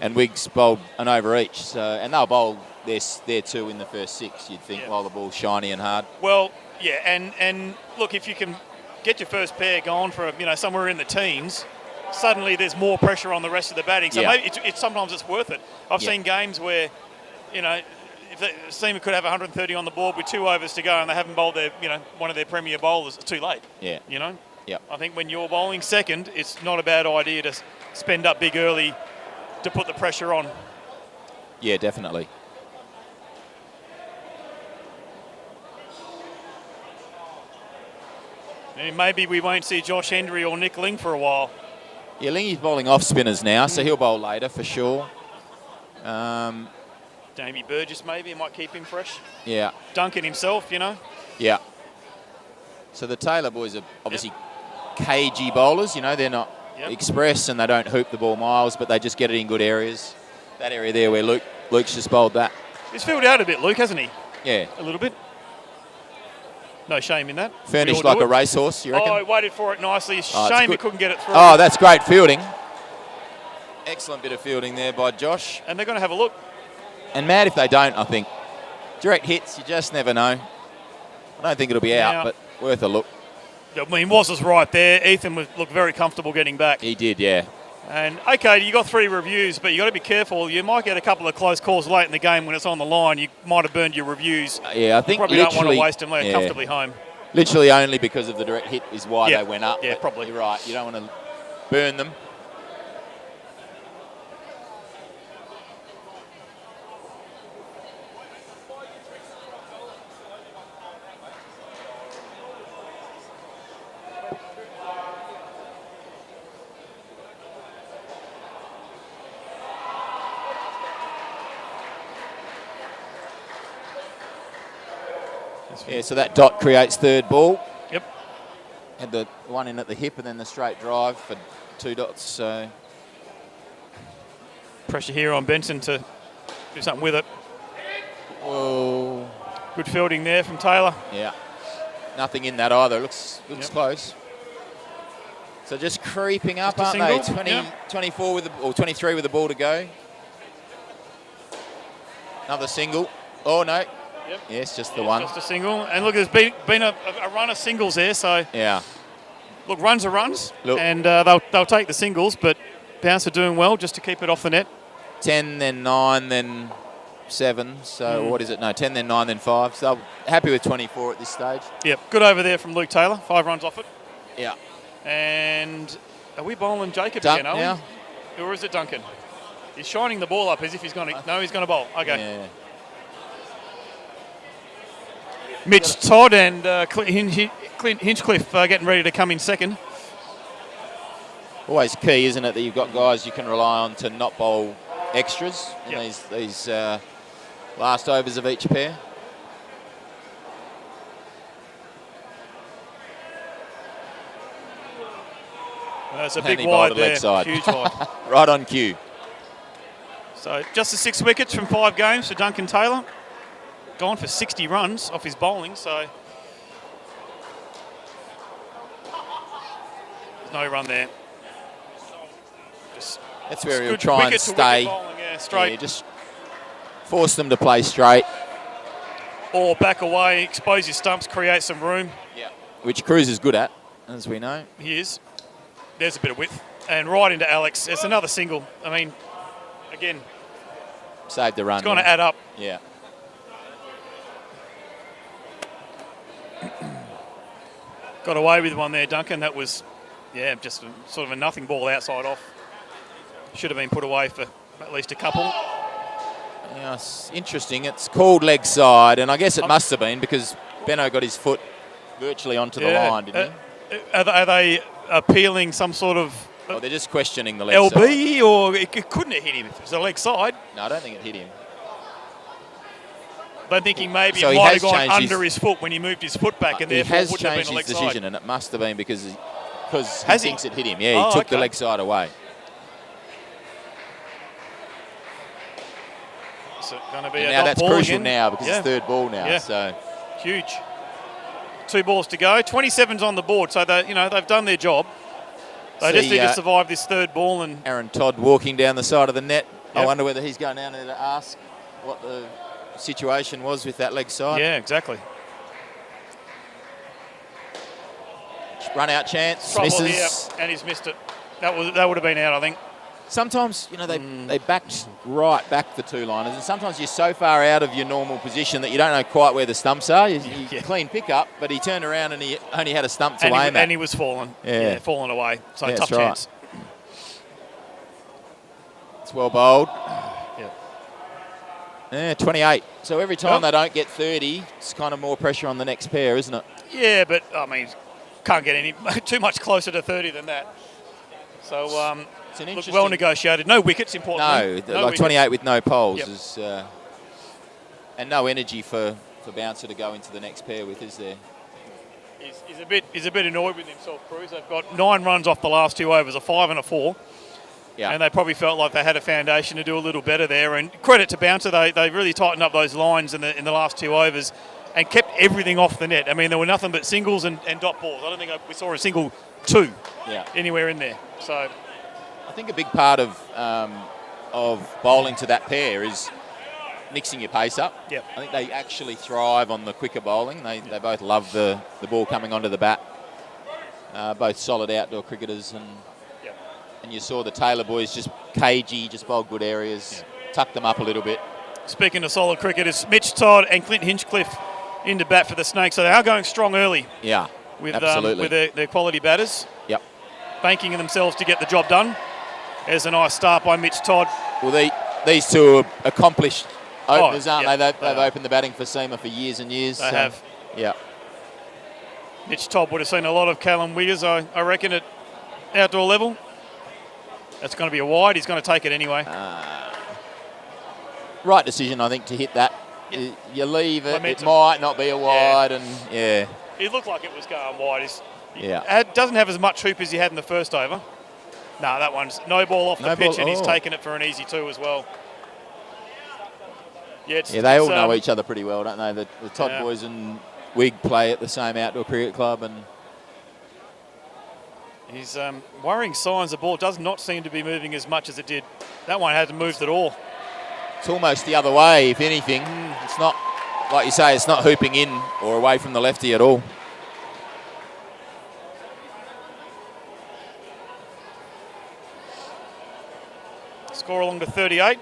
and Wiggs, bowled an over each. So, and they'll bowl their 2 in the first 6, you'd think, Yep. while the ball's shiny and hard. Well, yeah, and look, if you can get your first pair going for somewhere in the teens, suddenly there's more pressure on the rest of the batting. So Yeah. maybe sometimes it's worth it. I've Yeah. seen games where, if the Sema could have 130 on the board with 2 overs to go and they haven't bowled their, one of their premier bowlers, it's too late. Yeah. Yep. I think when you're bowling second, it's not a bad idea to spend up big early to put the pressure on. Yeah, definitely. And maybe we won't see Josh Hendry or Nick Ling for a while. Yeah, Lingy's bowling off spinners now, so he'll bowl later for sure. Jamie Burgess maybe, it might keep him fresh. Yeah. Duncan himself, Yeah. So the Taylor boys are obviously cagey bowlers. They're not Yep. express and they don't hoop the ball miles, but they just get it in good areas. That area there where Luke's just bowled that. He's filled out a bit, Luke, hasn't he? Yeah. A little bit. No shame in that. Furnished We all like do a it. racehorse, you reckon? Oh, he waited for it nicely. Oh, it's Shame he good. couldn't get it through. Oh, that's great fielding. Excellent bit of fielding there by Josh. And they're going to have a look. And mad if they don't, I think. Direct hits, you just never know. I don't think it'll be out, Yeah. but worth a look. I mean, was right there. Ethan looked very comfortable getting back. He did, yeah. And, okay, you got 3 reviews, but you got to be careful. You might get a couple of close calls late in the game when it's on the line. You might have burned your reviews. Yeah, I think Probably don't want literally- to waste them. They're yeah. comfortably home. Literally only because of the direct hit is why Yeah. they went up. Yeah, but probably. You're right. You don't want to burn them. Yeah, so that dot creates third ball. Yep. Had the one in at the hip and then the straight drive for 2 dots. So Pressure here on Benson to do something with it. whoa. Good fielding there from Taylor. Yeah. Nothing in that either. Looks close. So just creeping up, Just a aren't they? single? 24 with or 23 with the ball to go. Another single. Oh, no. Yep. Yes, just the one. Just a single. And look, there's been a run of singles there. So, Yeah. look, runs are runs. Look. And they'll take the singles, but Bouncer doing well just to keep it off the net. 10, then 9, then 7. So what is it? No, 10, then 9, then 5. So happy with 24 at this stage. Yep. Good over there from Luke Taylor. 5 runs off it. Yeah. And are we bowling Jacob Dunk again, are we? Or is it Duncan? He's shining the ball up as if he's going to... No, he's going to bowl. Okay. Yeah. Mitch Todd and Clint Hinchcliffe getting ready to come in second. Always key, isn't it, that you've got guys you can rely on to not bowl extras in these last overs of each pair. That's a And big he wide bowled there. leg side. Huge wide. Right on cue. So just the 6 wickets from 5 games for Duncan Taylor. Gone for 60 runs off his bowling, so there's no run there. That's where he'll good try and wicket to wicket stay. bowling, straight. Yeah, just force them to play straight. Or back away, expose your stumps, create some room. Yeah. Which Cruz is good at, as we know. He is. There's a bit of width. And right into Alex. It's another single. I mean, again, Saved the run. it's going to add up. Yeah. Got away with one there, Duncan. That was, just sort of a nothing ball outside off. Should have been put away for at least a couple. Yeah, it's interesting. It's called leg side, and I guess it must have been because Benno got his foot virtually onto the line, didn't he? Are they appealing some sort of Well, they're just questioning the leg side. LB, or it couldn't have hit him if it was a leg side? No, I don't think it hit him. They're thinking maybe So it he might has have gone changed under his foot when he moved his foot back, and He therefore has wouldn't have changed been a his leg decision, side. and it must have been because he Has he? thinks it hit him. Yeah, he took the okay. leg side away. So going to be And a now dot that's ball crucial again. now because Yeah. it's third ball now. Yeah. So Huge. 2 balls to go. 27's on the board, so they've done their job. They just need to survive this third ball. And Aaron Todd walking down the side of the net. I Yep. wonder whether he's going down there to ask what the situation was with that leg side. yeah, exactly. Run out chance, Trouble misses. here, and he's missed it. That would have been out, I think. Sometimes, they backed right back the 2 liners, and sometimes you're so far out of your normal position that you don't know quite where the stumps are. You clean pickup, but he turned around and he only had a stump to aim at. And he was falling. Yeah. Falling away. So Yeah, tough that's right. chance. It's well bowled. Yep. Yeah, 28. So every time they don't get 30, it's kind of more pressure on the next pair, isn't it? Yeah, but I mean, can't get any too much closer to 30 than that. So It's an look, interesting. well negotiated. No wickets, No, importantly. like wickets. 28 with no poles Yep. is, and no energy for Bouncer to go into the next pair with, is there? He's a bit annoyed with himself, Cruz. They've got 9 runs off the last 2 overs, a 5 and a 4. Yeah. And they probably felt like they had a foundation to do a little better there. And credit to Bouncer, they really tightened up those lines in the last 2 overs and kept everything off the net. I mean, there were nothing but singles and dot balls. I don't think we saw a single 2 anywhere in there. So I think a big part of bowling to that pair is mixing your pace up. Yep. I think they actually thrive on the quicker bowling. They both love the ball coming onto the bat. Both solid outdoor cricketers, and you saw the Taylor boys just cagey, just bowled good areas, tucked them up a little bit. speaking of solid cricketers, Mitch Todd and Clint Hinchcliffe into bat for the Snakes. So they are going strong early. Yeah, with absolutely. their quality batters. Yep. Banking themselves to get the job done. There's a nice start by Mitch Todd. Well, these 2 are accomplished openers, aren't yep, they? They've opened the batting for Sema for years and years. They have. Yeah. Mitch Todd would have seen a lot of Callum Wiggers, I reckon, at outdoor level. That's going to be a wide. He's going to take it anyway. Right decision, I think, to hit that. You leave it, Momentum. it might not be a wide, and It looked like it was going wide. Yeah. Doesn't have as much hoop as he had in the first over. No, that one's no ball off the No pitch, ball- and he's oh. taken it for an easy 2 as well. Yeah, they all know each other pretty well, don't they? The Todd Yeah. boys and Wig play at the same outdoor cricket club, and He's worrying signs the ball does not seem to be moving as much as it did. That one hasn't moved at all. it's almost the other way, if anything. It's not, like you say, it's not hooping in or away from the lefty at all. Score along to 38.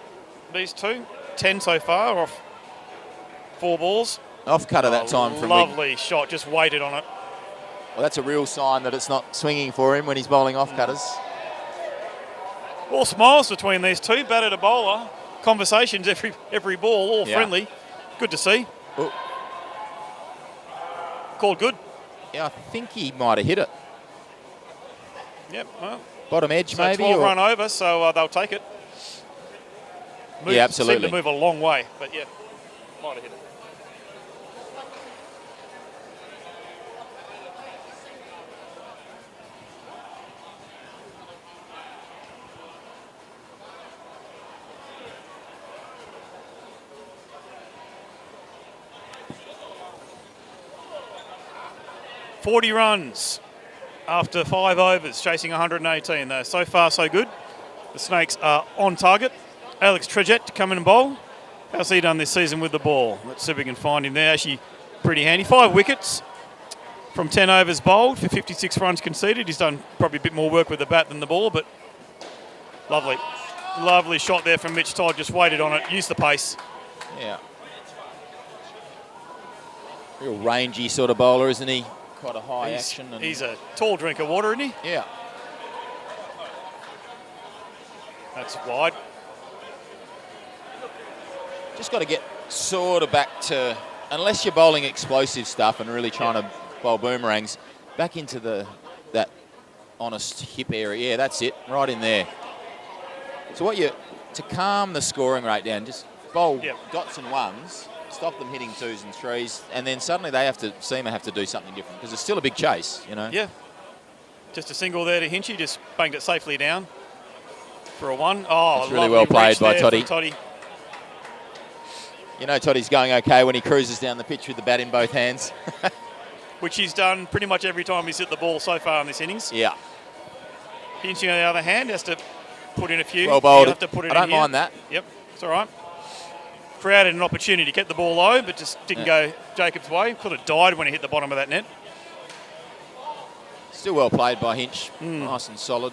These two, 10 so far off 4 balls. Off cutter that time from Wig. Lovely shot, just waited on it. Well, that's a real sign that it's not swinging for him when he's bowling off cutters. All smiles between these two, batter to bowler. Conversations every ball, all Yeah. friendly. Good to see. Oh. Called good. Yeah, I think he might have hit it. Yep, well, Bottom edge, so maybe? 12 or- run over, so they'll take it. Yeah, absolutely. Seemed to move a long way, but yeah, might have hit it. .40 runs after 5 overs, chasing 118 though. So far, so good. The Snakes are on target. Alex Trejette to come in and bowl. How's he done this season with the ball? Let's see if we can find him there. Actually, pretty handy. 5 wickets from 10 overs bowled for 56 runs conceded. He's done probably a bit more work with the bat than the ball, but lovely. Lovely shot there from Mitch Todd. Just waited on it. Used the pace. Yeah. Real rangy sort of bowler, isn't he? Quite a high action. And He's a tall drink of water, isn't he? yeah. That's wide. Just got to get sort of back to, unless you're bowling explosive stuff and really trying to bowl boomerangs, back into that honest hip area. Yeah, that's it, right in there. So to calm the scoring rate down, just bowl dots and ones, stop them hitting 2s and 3s, and then suddenly Sema have to do something different because it's still a big chase, you know. Yeah. Just a single there to Hinchy, just banged it safely down for a 1. Oh, That's really lovely well played reach by there Toddy. from Toddy. You know Toddy's going okay when he cruises down the pitch with the bat in both hands. Which he's done pretty much every time he's hit the ball so far in this innings. Yeah. Hinchy, on the other hand, has to put in a few. Well bowled. He'll have to put it I don't in here. mind that. Yep, it's all right. Created an opportunity to get the ball low, but just didn't go Jacob's way. Could have died when he hit the bottom of that net. Still well played by Hinch. Nice and solid.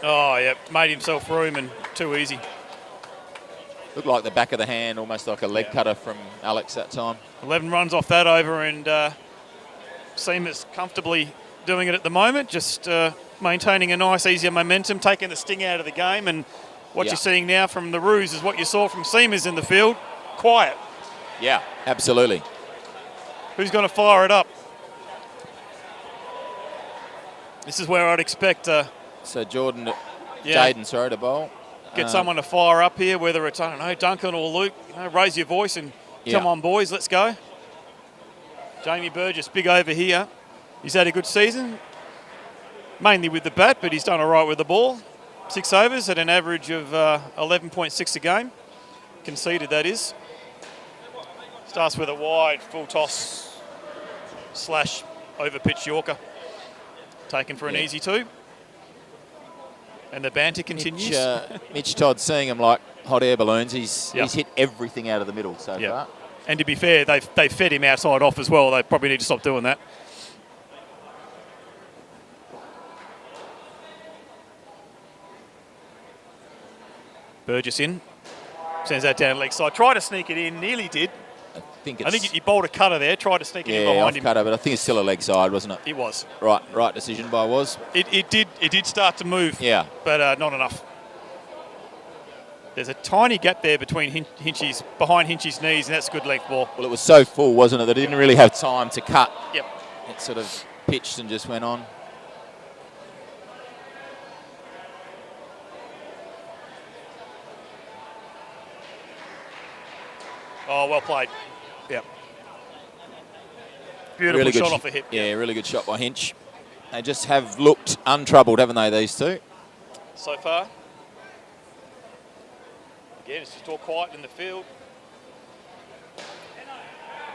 Oh, yeah, made himself room and too easy. Looked like the back of the hand, almost like a leg cutter from Alex that time. 11 runs off that over, and Sema's comfortably doing it at the moment, just maintaining a nice, easier momentum, taking the sting out of the game. And what you're seeing now from the Roos is what you saw from Sema's in the field. Quiet. Yeah, absolutely. Who's going to fire it up? This is where I'd expect So Jaden, sorry, to bowl. get someone to fire up here, whether it's, I don't know, Duncan or Luke. You know, raise your voice and come on, boys, let's go. Jamie Burgess, big over here. He's had a good season, mainly with the bat, but he's done all right with the ball. 6 overs at an average of 11.6 a game. Conceded, that is. Starts with a wide full toss / over pitch Yorker. Taken for an easy 2. And the banter continues. Mitch Todd, seeing him like hot air balloons, he's hit everything out of the middle so far. And to be fair, they've fed him outside off as well. They probably need to stop doing that. Burgess in. Sends that down leg side. Tried to sneak it in. Nearly did. I think he bowled a cutter there. Tried to sneak it in behind off him. cutter, but I think it's still a leg side, wasn't it? It was. Right decision by Was. It did start to move. Yeah. But not enough. There's a tiny gap there between behind Hinchy's knees, and that's a good length ball. Well, it was so full, wasn't it, that it didn't really have time to cut. Yep. It sort of pitched and just went on. Oh, well played. Yep. Beautiful Really good shot off the hip. Yeah, really good shot by Hinch. They just have looked untroubled, haven't they, these two? So far. Again, it's just all quiet in the field.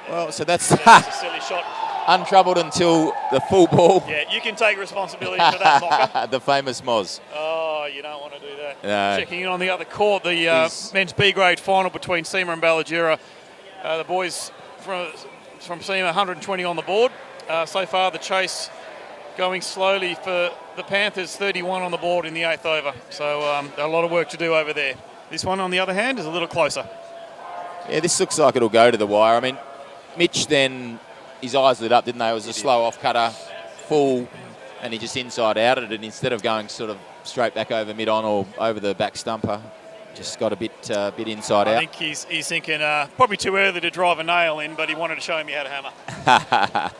Well, so that's That's a silly shot. untroubled until the full ball. Yeah, you can take responsibility for that, Mocker. The famous Moz. Oh, you don't want to do that. No. Checking in on the other court, the men's B grade final between Sema and Ballajura. The boys from Sema, 120 on the board. So far, the chase going slowly for the Panthers, 31 on the board in the 8th over. So a lot of work to do over there. This one, on the other hand, is a little closer. Yeah, this looks like it'll go to the wire. I mean, Mitch then, his eyes lit up, didn't they? It was a slow off-cutter, full, and he just inside-outed it instead of going sort of straight back over mid-on or over the back stumper. Just got a bit inside out. I think he's thinking probably too early to drive a nail in, but he wanted to show me how to hammer.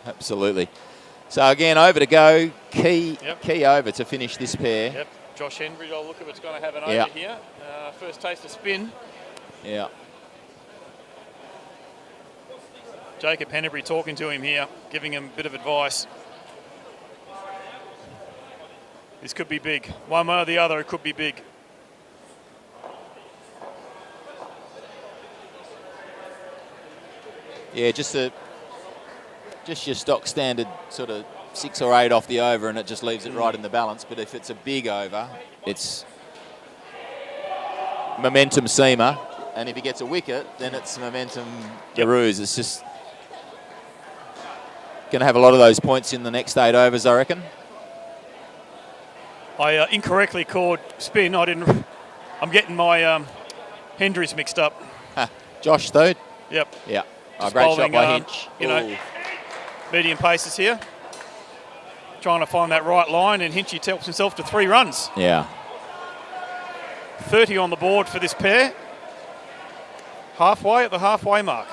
Absolutely. So again, over to go. Key over to finish this pair. Yep. Josh Henry, I'll look if it's going to have an over here. First taste of spin. Yeah. Jacob Henry talking to him here, giving him a bit of advice. This could be big. One way or the other, it could be big. Yeah, just your stock standard sort of 6 or 8 off the over, and it just leaves it right in the balance. But if it's a big over, it's momentum Sema, and if he gets a wicket, then it's momentum Daroos. It's just going to have a lot of those points in the next 8 overs, I reckon. I incorrectly called spin. I'm getting my Hendrys mixed up. Josh third. Yep. Yeah. Just Great bowling, shot by Hinch. Ooh. Medium paces here. Trying to find that right line, and Hinchy helps himself to 3 runs. Yeah. 30 on the board for this pair. Halfway at the halfway mark.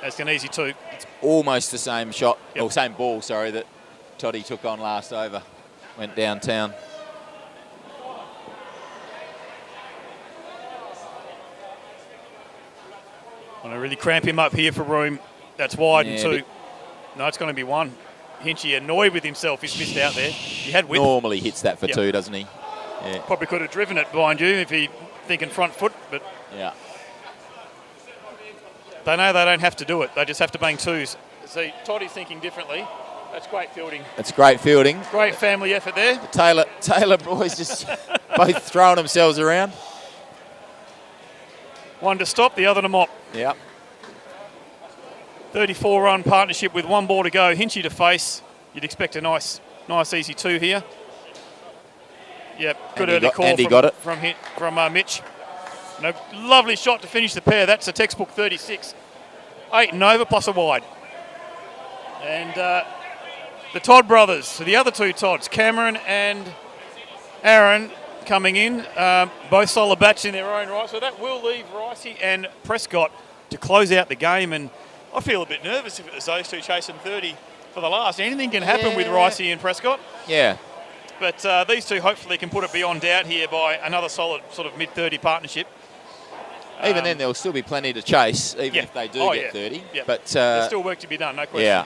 That's an easy 2. It's almost the same shot, or same ball, sorry, that Toddy took on last over. Went downtown. Want to really cramp him up here for room. That's wide and 2. No, it's going to be 1. Hinchy annoyed with himself. He's missed out there. He had width. Normally hits that for 2, doesn't he? Yeah. Probably could have driven it behind you if he thinking front foot, but yeah. They know they don't have to do it. They just have to bang 2s. See, Toddy's thinking differently. That's great fielding. That's great fielding. Great family effort there. The Taylor boys just both throwing themselves around. One to stop, the other to mop. Yeah. 34-run partnership with 1 ball to go. Hinchy to face. You'd expect a nice easy 2 here. Yep, good early call from Mitch. No, lovely shot to finish the pair. That's a textbook 36. 8 and over plus a wide. And the Todd brothers, so the other 2 Todds, Cameron and Aaron, coming in. Both solid bats in their own right. So that will leave Ricey and Prescott to close out the game. And I feel a bit nervous if it was those 2 chasing 30 for the last. Anything can happen with Ricey and Prescott. Yeah. But these 2 hopefully can put it beyond doubt here by another solid sort of mid-30 partnership. Even then, there'll still be plenty to chase, even if they do get 30. Yep. But there's still work to be done, no question. Yeah.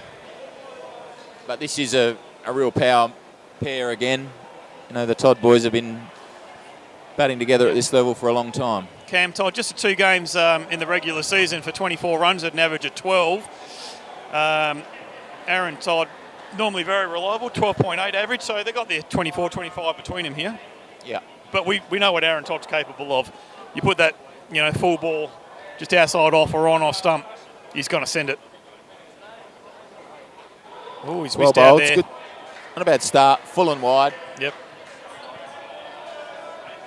But this is a real power pair again. You know, the Todd boys have been batting together at this level for a long time. Cam Todd, just the 2 games in the regular season for 24 runs at an average of 12. Aaron Todd, normally very reliable, 12.8 average, so they've got their 24, 25 between them here. Yeah. But we know what Aaron Todd's capable of. You put that, full ball just outside off or on off stump, he's going to send it. Oh, he's missed out there. Good. Not a bad start, full and wide. Yep.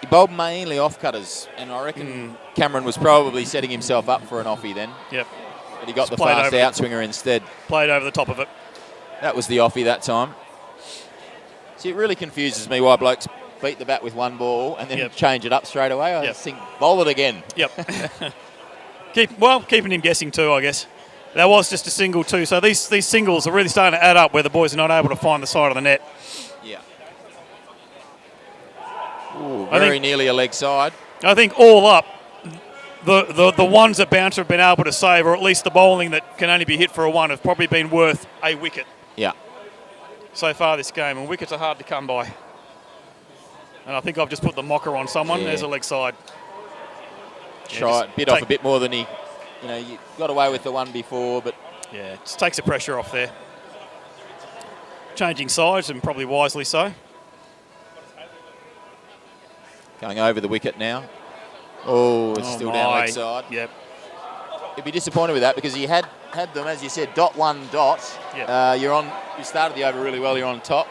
He bowled mainly off-cutters, and I reckon Cameron was probably setting himself up for an offie then. Yep. But he got the fast outswinger instead. Played over the top of it. That was the offie that time. See, it really confuses me why blokes beat the bat with 1 ball and then change it up straight away. I think, bowl it again. Yep. Keeping him guessing too, I guess. That was just a single too. So these singles are really starting to add up where the boys are not able to find the side of the net. Yeah. Ooh, very nearly a leg side. I think all up, the ones that Bouncer have been able to save, or at least the bowling that can only be hit for a 1, have probably been worth a wicket. Yeah. So far this game, and wickets are hard to come by. And I think I've just put the mocker on someone. There's a leg side. bit off a bit more than he, you got away with the one before, but Yeah, just takes the pressure off there. Changing sides, and probably wisely so. going over the wicket now. Oh, it's still down leg side. Yep. He'd be disappointed with that because he had them, as you said, dot one dot. Yep. You started the over really well, you're on top,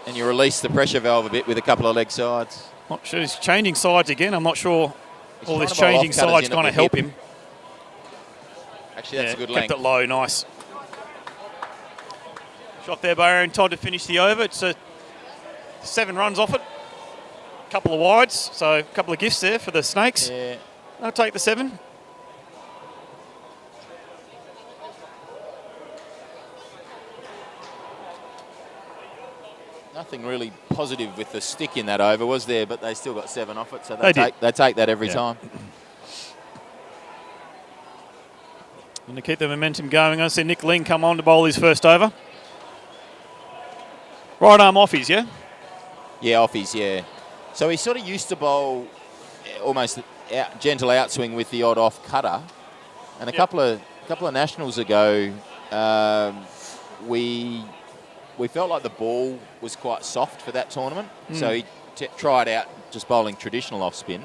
and you release the pressure valve a bit with a couple of leg sides. Not sure he's changing sides again. I'm not sure He's all trying this to bowl changing off cutters sides in going to at the help hip. him. Actually, that's a good kept length. it low, nice. Shot there by Aaron Todd to finish the over. It's 7 runs off it. Couple of wides, so a couple of gifts there for the Snakes. Yeah. I'll take the 7. Nothing really positive with the stick in that over, was there? But they still got 7 off it, so They they take that every Yeah. time. And to keep the momentum going, I see Nick Ling come on to bowl his first over. Right arm offies, yeah? Yeah, offies, yeah. So he sort of used to bowl almost gentle outswing with the odd off cutter. And a couple of nationals ago, we felt like the ball was quite soft for that tournament. So he tried out just bowling traditional off spin,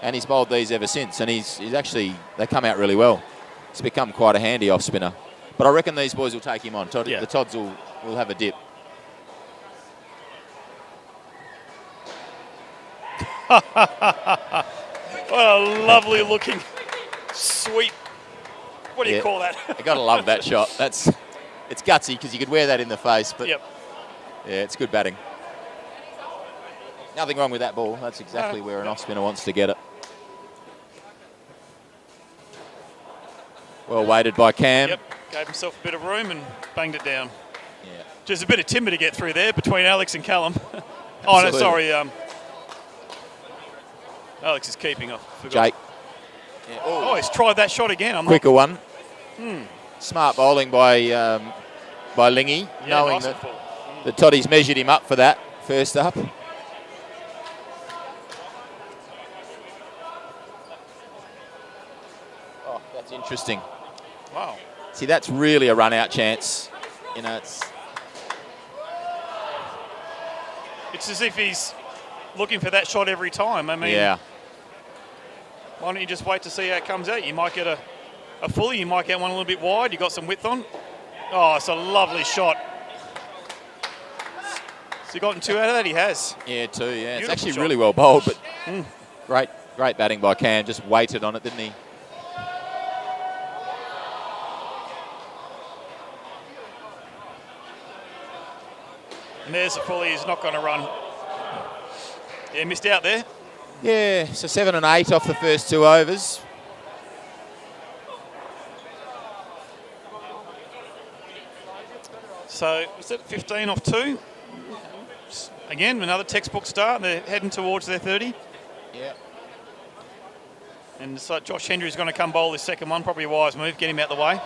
and he's bowled these ever since. And he's actually, they come out really well. It's become quite a handy off spinner. But I reckon these boys will take him on. The Todds will have a dip. What a lovely looking, sweet, what do you call that? You got to love that shot. It's gutsy because you could wear that in the face, but Yep. yeah, it's good batting. Nothing wrong with that ball. That's exactly where an off spinner wants to get it. Well weighted by Cam. Yep, gave himself a bit of room and banged it down. Yeah. Just a bit of timber to get through there between Alex and Callum. Oh, no, Absolutely. sorry. Alex is keeping off. Jake. Yeah. Oh, he's tried that shot again. I'm Quicker one. Smart bowling by Lingy, not, knowing nice and that full. the Toddies measured him up for that first up. Oh, that's interesting. Wow. See, that's really a run-out chance. It's as if he's looking for that shot every time. I mean, yeah. why don't you just wait to see how it comes out? You might get a fully, you might get one a little bit wide. You got some width on. Oh, it's a lovely shot. Has he gotten 2 out of that? He has. Yeah, 2, yeah. It's Beautiful actually shot. really well bowled, but great batting by Cam. Just waited on it, didn't he? And there's a fully. He's not going to run. Yeah, missed out there. Yeah, so 7 and 8 off the first 2 overs. So, was it 15 off 2? Again, another textbook start. They're heading towards their 30. Yeah. And so Josh Hendry's going to come bowl this second one. Probably a wise move. Get him out the way.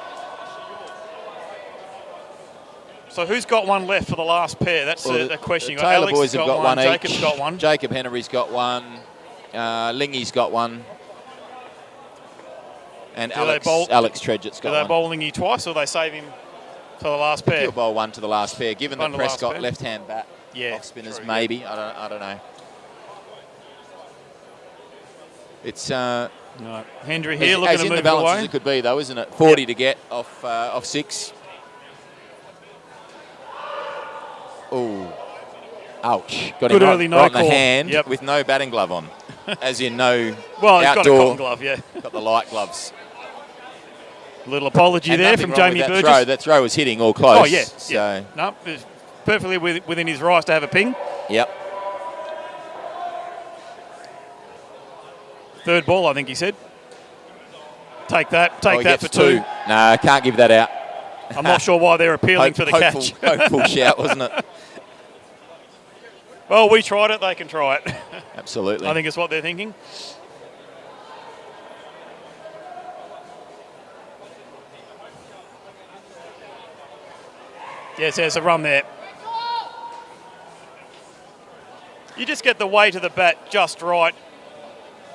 So who's got one left for the last pair? That's the question. The Taylor Alex boys has have got one each. Jacob's got one. Jacob Henry's got one. Lingy's got one. And Alex Tredgett's got Are they one. bowling you twice, or they save him for the last pair? He'll bowl one to the last pair, given One that to the last Prescott pair. left-hand bat. Yeah, Off spinners, true, maybe. I don't know. It's No. Hendry here as looking to in the move balance as away. it could be, though, isn't it? 40 to get off 6. Oh, ouch! Got Good him early no right in the call. hand Yep. with no batting glove on, as in no Well, he's got a outdoor. cotton glove, yeah. Got the light gloves. Little apology And there nothing from wrong Jamie with that Burgess. throw. That throw was hitting all close. Oh, yeah. So, yeah. No, it's perfectly within his rights to have a ping. yep. Third ball, I think he said. Take that. Oh, Take he that gets for 2. No, can't give that out. I'm not sure why they're appealing for the catch. Hopeful shout, wasn't it? Well, we tried it. They can try it. Absolutely. I think it's what they're thinking. Yes, there's a run there. You just get the weight of the bat just right.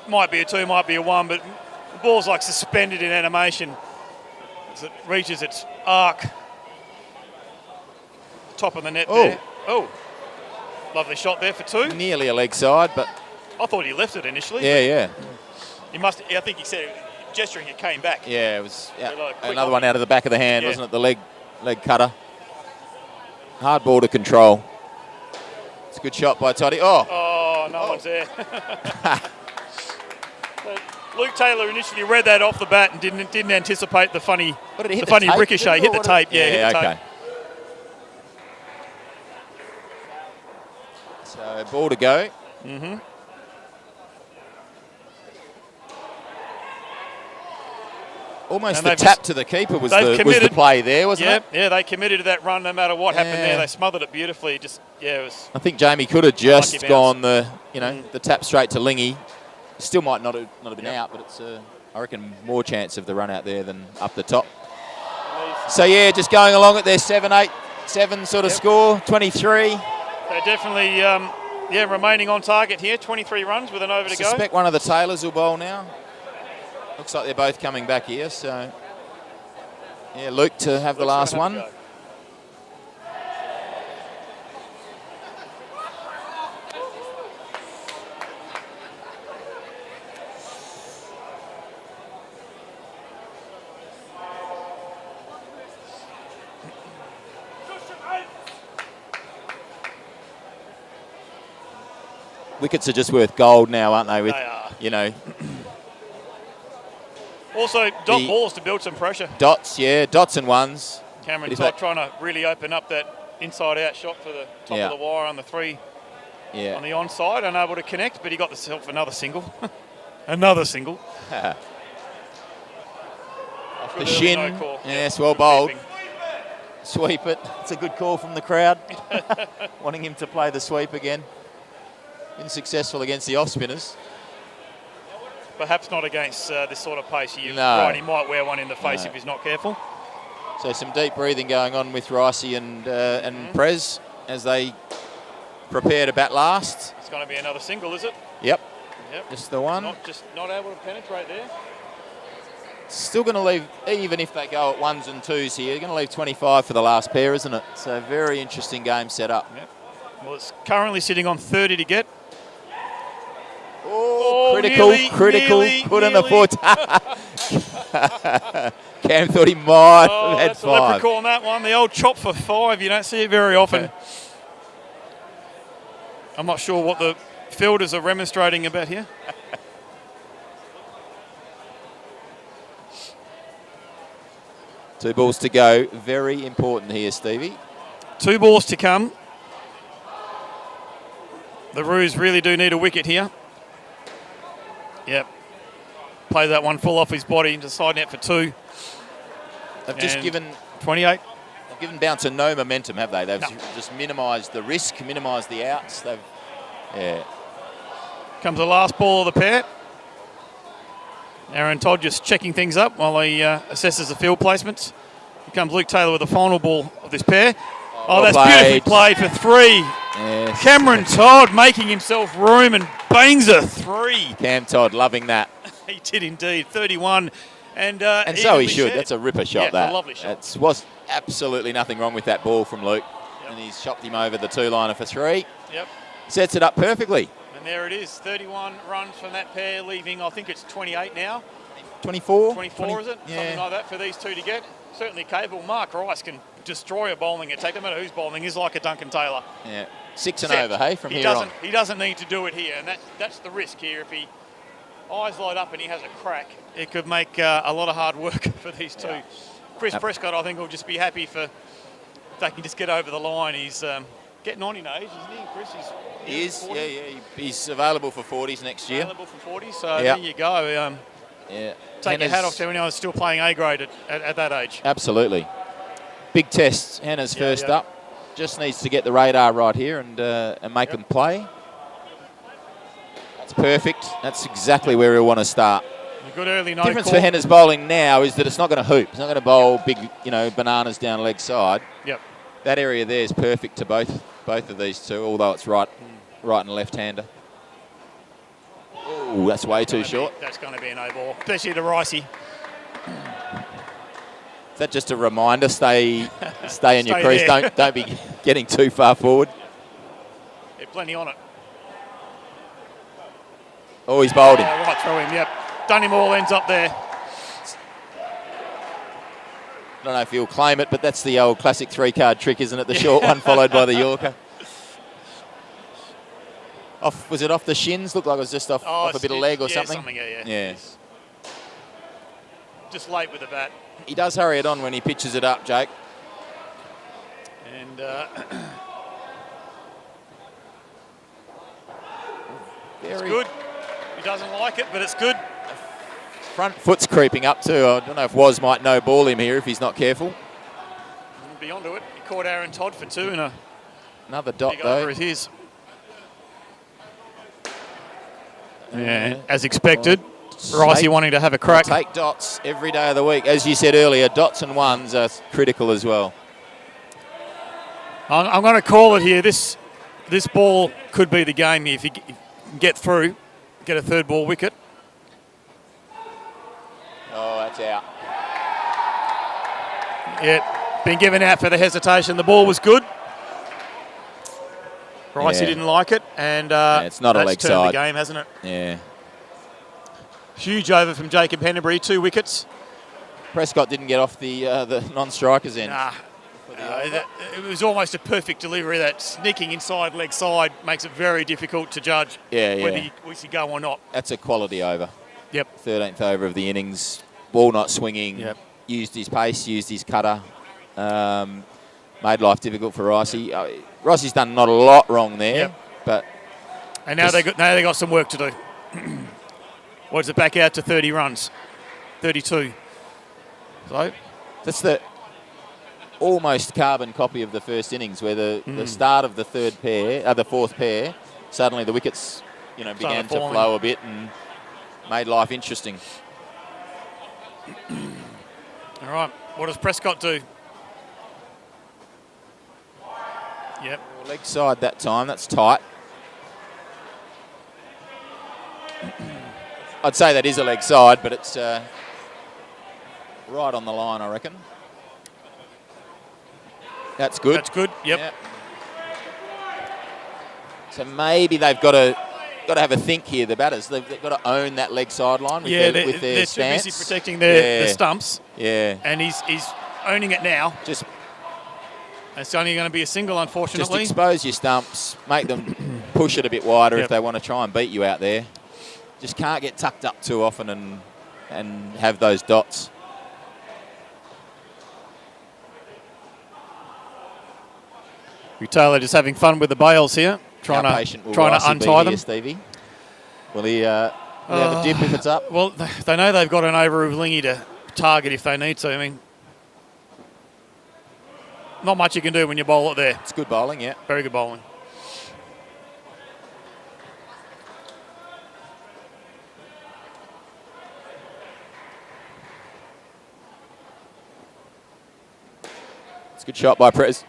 Might be a 2, might be a 1, but The ball's like suspended in animation as it reaches its arc. Top of the net there. Oh, lovely shot there for 2. Nearly a leg side, but I thought he left it initially. yeah. He must. I think he said gesturing it came back. Yeah, it was Like another one out of the back of the hand, Yeah. wasn't it? The leg cutter. Hard ball to control. It's a good shot by Toddy. Oh, no one's there. So Luke Taylor initially read that off the bat and didn't anticipate the funny tape, ricochet. Hit the tape. Yeah, hit the okay. tape. So ball to go. Almost And the they've tap just- to the keeper was they've the committed. play there, wasn't it? Yeah, they committed to that run no matter what happened Yeah. there. They smothered it beautifully. It was. I think Jamie could have just Lucky gone the tap straight to Lingy. Still might not have been out, but it's I reckon more chance of the run out there than up the top. So yeah, just going along at their 7-8-7 sort of score, 23. They're definitely remaining on target here. 23 runs with an over to go. Suspect one of the Taylors will bowl now. Looks like they're both coming back here, so yeah, Luke to have the last Luke's gonna one. have a go. Wickets are just worth gold now, aren't they? With They are. The Also, balls to build some pressure. dots and ones. Cameron If Todd that- trying to really open up that inside-out shot for the top Yeah. of the wire on the 3 Yeah. on the onside. Unable to connect, but he got himself another single. Another single. Off the Good early shin. no call. Yes, Yeah, well good bowled. keeping. Sweep it. It's a good call from the crowd. Wanting him to play the sweep again. Been successful against the off spinners. Perhaps not against this sort of pace. You're No. right, he might wear one in the face No. if he's not careful. So some deep breathing going on with Ricey and Prez as they prepare to bat last. It's going to be another single, is it? Yep, Yep. just the one. Not able to penetrate there. Still going to leave, even if they go at 1s and 2s here, going to leave 25 for the last pair, isn't it? So very interesting game set up. Yep. Well, it's currently sitting on 30 to get. Oh, nearly, critical. nearly, Couldn't nearly. afford to. Cam thought he might Oh, have had that's a 5. leprechaun on that one. The old chop for 5. You don't see it very often. I'm not sure what the fielders are remonstrating about here. Two balls to go. Very important here, Stevie. 2 balls to come. The Roos really do need a wicket here. Yep. Play that one full off his body into side net for 2. They've just And given 28. They've given Bouncer no momentum, have they? They've No. just minimised the risk, minimised the outs. Comes the last ball of the pair. Aaron Todd just checking things up while he assesses the field placements. Here comes Luke Taylor with the final ball of this pair. Oh, well that's beautifully played for 3. Yes. Cameron Todd making himself room and bangs a 3. Cam Todd loving that. He did indeed. 31. And So he evenly should. shared. That's a ripper shot, Yeah, that. a lovely shot. It was absolutely nothing wrong with that ball from Luke. Yep. And he's chopped him over the 2-liner for 3. Yep. Sets it up perfectly. And there it is. 31 runs from that pair, leaving, I think it's 28 now. 24? 24, is it? Yeah. Something like that for these 2 to get. Certainly capable. Mark Rice can destroy a bowling attack. No matter who's bowling, he's like a Duncan Taylor. Yeah. 6 and Except over, hey, from he here on. He doesn't need to do it here, and that's the risk here. If he eyes light up and he has a crack, it could make a lot of hard work for these 2. Yeah. Chris Prescott, I think, will just be happy if they can just get over the line. He's getting on in age, isn't he, Chris? He is, 40, yeah. He's available for 40s next year. available for 40, so Yeah. there you go. Yeah. Take your Hannah's- hat off to anyone who's still playing A grade at that age. Absolutely. Big test. Hannah's Yeah, first yeah. up. Just needs to get the radar right here and make them play. That's perfect. That's exactly where he'll want to start. A good early no Difference call. for Hannah's bowling now is that it's not going to hoop. It's not going to bowl big, bananas down leg side. Yep. That area there is perfect to both of these 2, although it's right and left-hander. Oh, Ooh, that's way too short. That's going to be a no ball, especially to Ricey. Is that just a reminder? Stay in your Stay crease. there. Don't be getting too far forward. Yeah, plenty on it. Oh, he's bowled him. Right through him, yep. Done him all, ends up there. I don't know if he'll claim it, but that's the old classic 3-card trick, isn't it? The short one followed by the Yorker. Was it off the shins? Looked like it was just off a bit of leg or something. Yeah. Just late with the bat. He does hurry it on when he pitches it up, Jake. And it's good. He doesn't like it, but it's good. Front foot's creeping up too. I don't know if Woz might no ball him here if he's not careful. Be onto it. He caught Aaron Todd for 2 and Another dot big though. over is his. Yeah, as expected. Ricey wanting to have a crack. Take dots every day of the week. As you said earlier, dots and ones are critical as well. I'm going to call it here. This ball could be the game here if you can get through, get a 3rd ball wicket. Oh, that's out. Yeah, been given out for the hesitation. The ball was good. Ricey didn't like it, and it's not a leg turned side. the game, hasn't it? Yeah. Huge over from Jacob Hennebury, 2 wickets. Prescott didn't get off the non-strikers end. Nah. It was almost a perfect delivery. That sneaking inside leg side makes it very difficult to judge whether we should go or not. That's a quality over. Yep. 13th over of the innings. Ball not swinging. Yep. Used his pace, used his cutter. Made life difficult for Ricey. Ricey's done not a lot wrong there, but and now they got some work to do. What does it back out to 30 runs, 32. So that's the almost carbon copy of the first innings, where the start of the fourth pair, suddenly the wickets, began to flow a bit and made life interesting. All right, what does Prescott do? Yep. Leg side that time. That's tight. I'd say that is a leg side, but it's right on the line, I reckon. That's good. That's good. Yep. So maybe they've got to have a think here. The batters, they've got to own that leg sideline with their stance. They're too busy protecting their stumps. Yeah. And he's owning it now. It's only going to be a single, unfortunately. Just expose your stumps, make them push it a bit wider if they want to try and beat you out there. Just can't get tucked up too often and have those dots. Taylor just having fun with the bails here, trying to untie them. Stevie? Will he have a dip if it's up? Well, they know they've got an over of Lingy to target if they need to. I mean, not much you can do when you bowl it there. It's good bowling, yeah. Very good bowling. It's a good shot by Prez.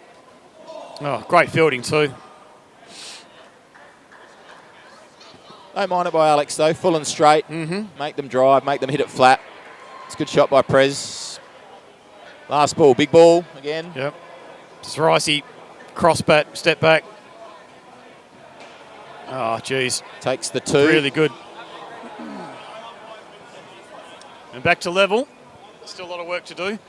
Oh, great fielding too. Don't mind it by Alex though, full and straight. Make them drive, make them hit it flat. It's a good shot by Prez. Last ball, big ball again. Yep. Just Ricey, cross bat, step back. Oh, geez. Takes the 2. Really good. And back to level. Still a lot of work to do.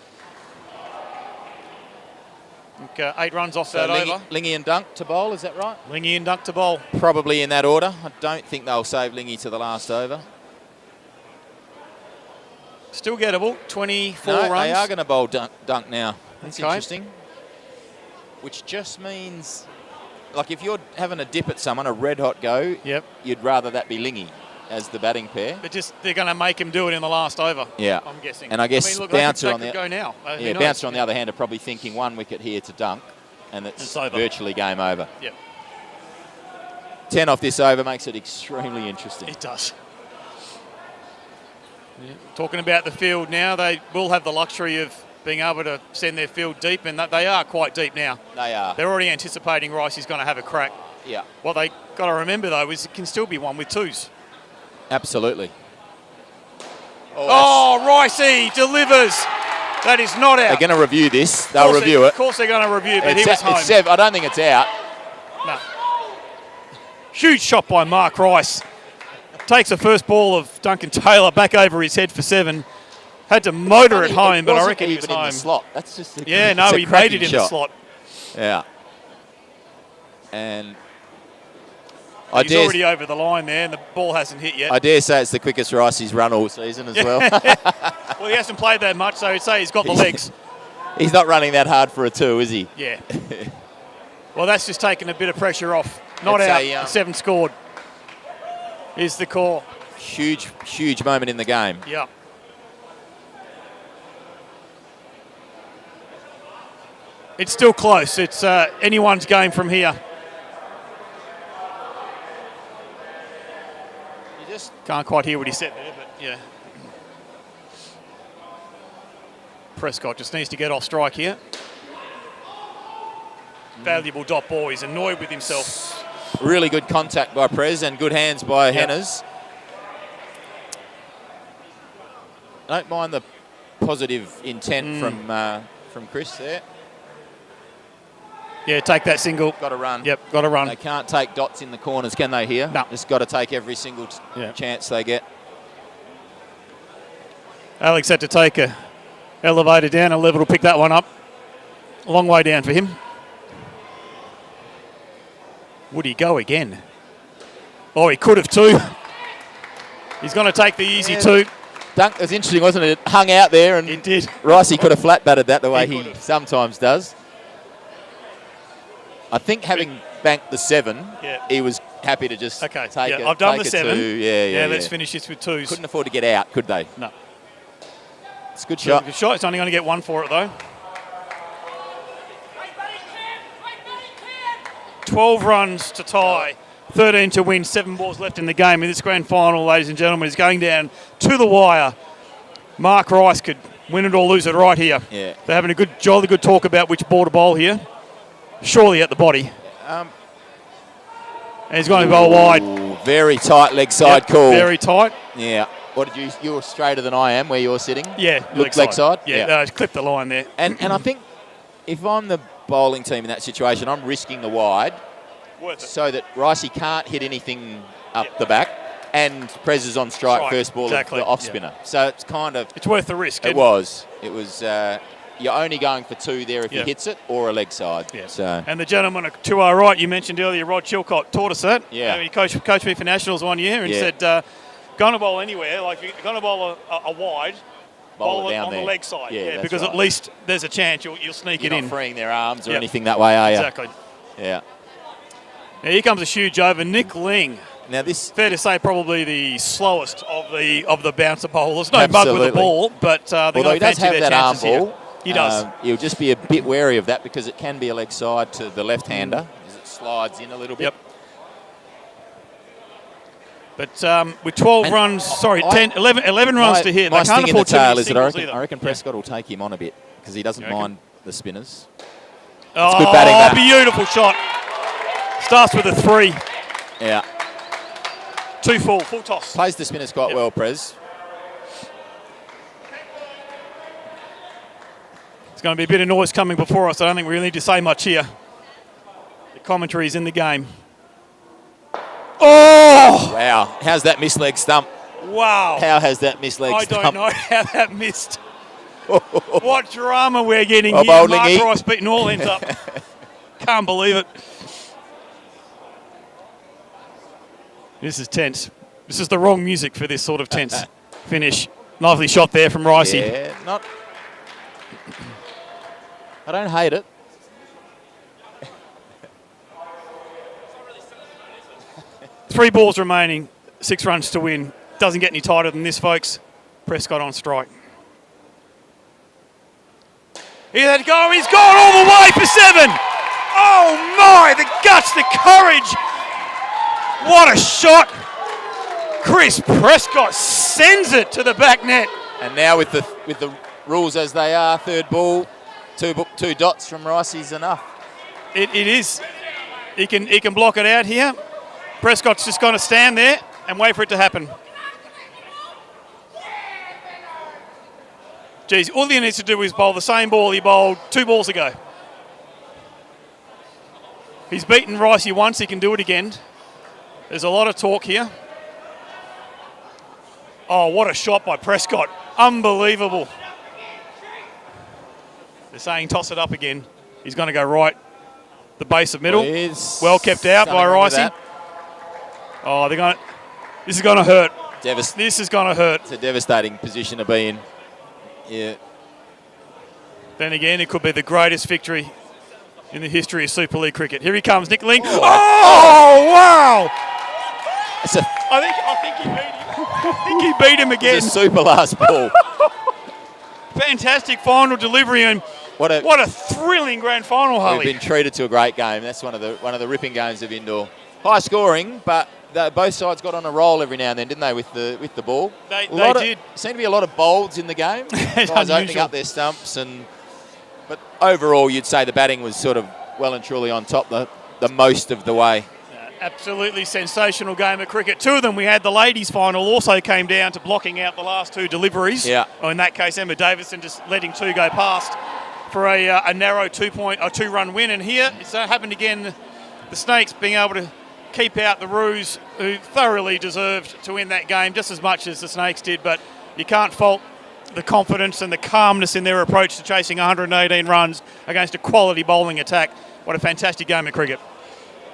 I think 8 runs off that over. Lingy and Dunk to bowl, is that right? Lingy and Dunk to bowl. Probably in that order. I don't think they'll save Lingy to the last over. Still gettable, 24 no, runs. They are going to bowl Dunk now. That's Okay. interesting. Which just means, like if you're having a dip at someone, a red-hot go, you'd rather that be Lingy as the batting pair. They're going to make him do it in the last over. Yeah. I'm guessing. And I guess Bouncer on the go now. Bouncer on the other hand are probably thinking 1 wicket here to Dunk, and it's virtually game over. Yep. 10 off this over makes it extremely interesting. It does. Yeah. Talking about the field now, they will have the luxury of being able to send their field deep, and they are quite deep now. They are. They're already anticipating Ricey's going to have a crack. Yeah. What they got to remember though is it can still be won with 2s. Absolutely. Oh, Ricey delivers. That is not out. They're going to review this. They'll review it. Of course they're going to review, but It's he was home. it's 7. I don't think it's out. No. Huge shot by Mark Rice. Takes the first ball of Duncan Taylor back over his head for 7. Had to motor it home, but I reckon he was even in home. the slot. That's just a, Yeah, no, it's a he made it cracking in the shot. slot. Yeah. And He's already over the line there, and the ball hasn't hit yet. I dare say it's the quickest Ricey's run all season as well. Well, he hasn't played that much, so I'd say he's got the legs. He's not running that hard for a 2, is he? Yeah. Well, that's just taken a bit of pressure off. Not It's out. 7 scored. Is the call. Huge moment in the game. Yeah. It's still close. It's anyone's game from here. You just Can't quite hear what he said there, but yeah. Prescott just needs to get off strike here. Valuable dot ball. He's annoyed with himself. really good contact by Prez and good hands by Henners. Don't mind the positive intent from Chris there. Yeah, take that single. Got to run. Yep, got to run. They can't take dots in the corners, can they, here? No. Just got to take every single chance they get. Alex had to take a elevator down, a level to pick that one up. A long way down for him. Would he go again? Oh, he could have too. He's going to take the easy two. Dunk was interesting, wasn't it? It hung out there, and It did. Ricey could have flat batted that the way He he could have. sometimes does. I think having banked the 7, he was happy to just take it. I've done the take 7. it to- Yeah, let's finish this with 2s. Couldn't afford to get out, could they? No. It's a good shot. Good shot. He's only going to get 1 for it, though. 12 runs to tie, 13 to win, 7 balls left in the game. In this grand final, ladies and gentlemen, is going down to the wire. Mark Rice could win it or lose it right here. Yeah. They're having a jolly good talk about which ball to bowl here. Surely at the body. And he's going to bowl wide. Ooh, very tight leg side call. Very tight. Yeah. What did you were straighter than I am where you're sitting? Yeah. Look leg side? Yeah, clip the line there. And I think if I'm the bowling team in that situation, I'm risking the wide Worth it. so that Ricey can't hit anything up the back and Prez is on strike first ball of the off spinner. So it's kind of... It's worth the risk. It was. You're only going for 2 there if he hits it or a leg side. Yeah. So. And the gentleman to our right, you mentioned earlier, Rod Chilcott, taught us that. Yeah. He coached me for Nationals one year and said, going to bowl anywhere, like if you're going to bowl a wide, bowl it down on there. the leg side. Yeah, because at least there's a chance you'll sneak You're it not in. freeing their arms or anything that way, are you? Exactly. Yeah. Now here comes a huge over. Nick Ling. Now this... Fair to say probably the slowest of the bouncer bowlers. No mug with the ball, but they're although going he to does fancy have their that arm chances here. ball. He does. You'll just be a bit wary of that because it can be a leg side to the left-hander as it slides in a little bit. Yep. But with 12 And runs, 11 runs to hit. My They can't sting in the afford too many tail is that singles either. I reckon Prescott will take him on a bit because he doesn't mind the spinners. Oh, good batting that. Beautiful shot. Starts with a 3. Yeah. 2 full toss. Plays the spinners quite well, Prez. There's going to be a bit of noise coming before us. I don't think we really need to say much here. The commentary is in the game. Oh! Wow. How's that missed leg stump? Wow. How has that missed leg I stump? don't know how that missed. What drama we're getting Oh, here. bowling Mark E. Rice beating all ends up. Can't believe it. This is tense. This is the wrong music for this sort of tense finish. Lovely shot there from Ricey. Yeah, not... I don't hate it. Three balls remaining, 6 runs to win. Doesn't get any tighter than this, folks. Prescott on strike. He had to go. He's gone all the way for 7. Oh my, the guts, the courage. What a shot. Chris Prescott sends it to the back net. And now with the rules as they are, third ball, two dots from Ricey's enough. It is. He can block it out here. Prescott's just going to stand there and wait for it to happen. Geez, all he needs to do is bowl the same ball he bowled 2 balls ago. He's beaten Ricey once, he can do it again. There's a lot of talk here. Oh, what a shot by Prescott. Unbelievable. They're saying toss it up again. He's going to go right, the base of middle. Well kept out by Ricey. Oh, this is going to hurt. This is going to hurt. It's a devastating position to be in. Yeah. Then again, it could be the greatest victory in the history of Super League cricket. Here he comes, Nick Ling. Oh, wow! I think he beat him. I think he beat him again. It's a super last ball. Fantastic final delivery, and what a thrilling grand final, Harley. We've been treated to a great game. That's one of the ripping games of indoor. High scoring, but both sides got on a roll every now and then, didn't they, with the ball? They did. Seemed to be a lot of bolds in the game. Guys opening up their stumps, but overall, you'd say the batting was sort of well and truly on top the most of the way. Absolutely sensational game of cricket. 2 of them, we had the ladies' final, also came down to blocking out the last 2 deliveries. Yeah. Or in that case, Emma Davison just letting 2 go past for a narrow 2-run win. And here it's happened again. The Snakes being able to keep out the Roos, who thoroughly deserved to win that game just as much as the Snakes did. But you can't fault the confidence and the calmness in their approach to chasing 118 runs against a quality bowling attack. What a fantastic game of cricket.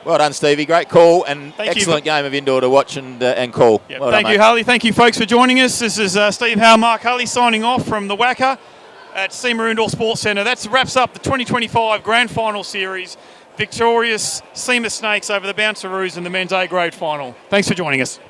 Well done, Stevie. Great call and excellent game of indoor to watch and call. Yep. Well Thank you, Harley. Thank you, folks, for joining us. This is Steve Howe, Mark Harley signing off from the WACA at Sema Indoor Sports Centre. That wraps up the 2025 Grand Final Series. Victorious Sema Snakes over the Bounceroos in the men's A grade final. Thanks for joining us.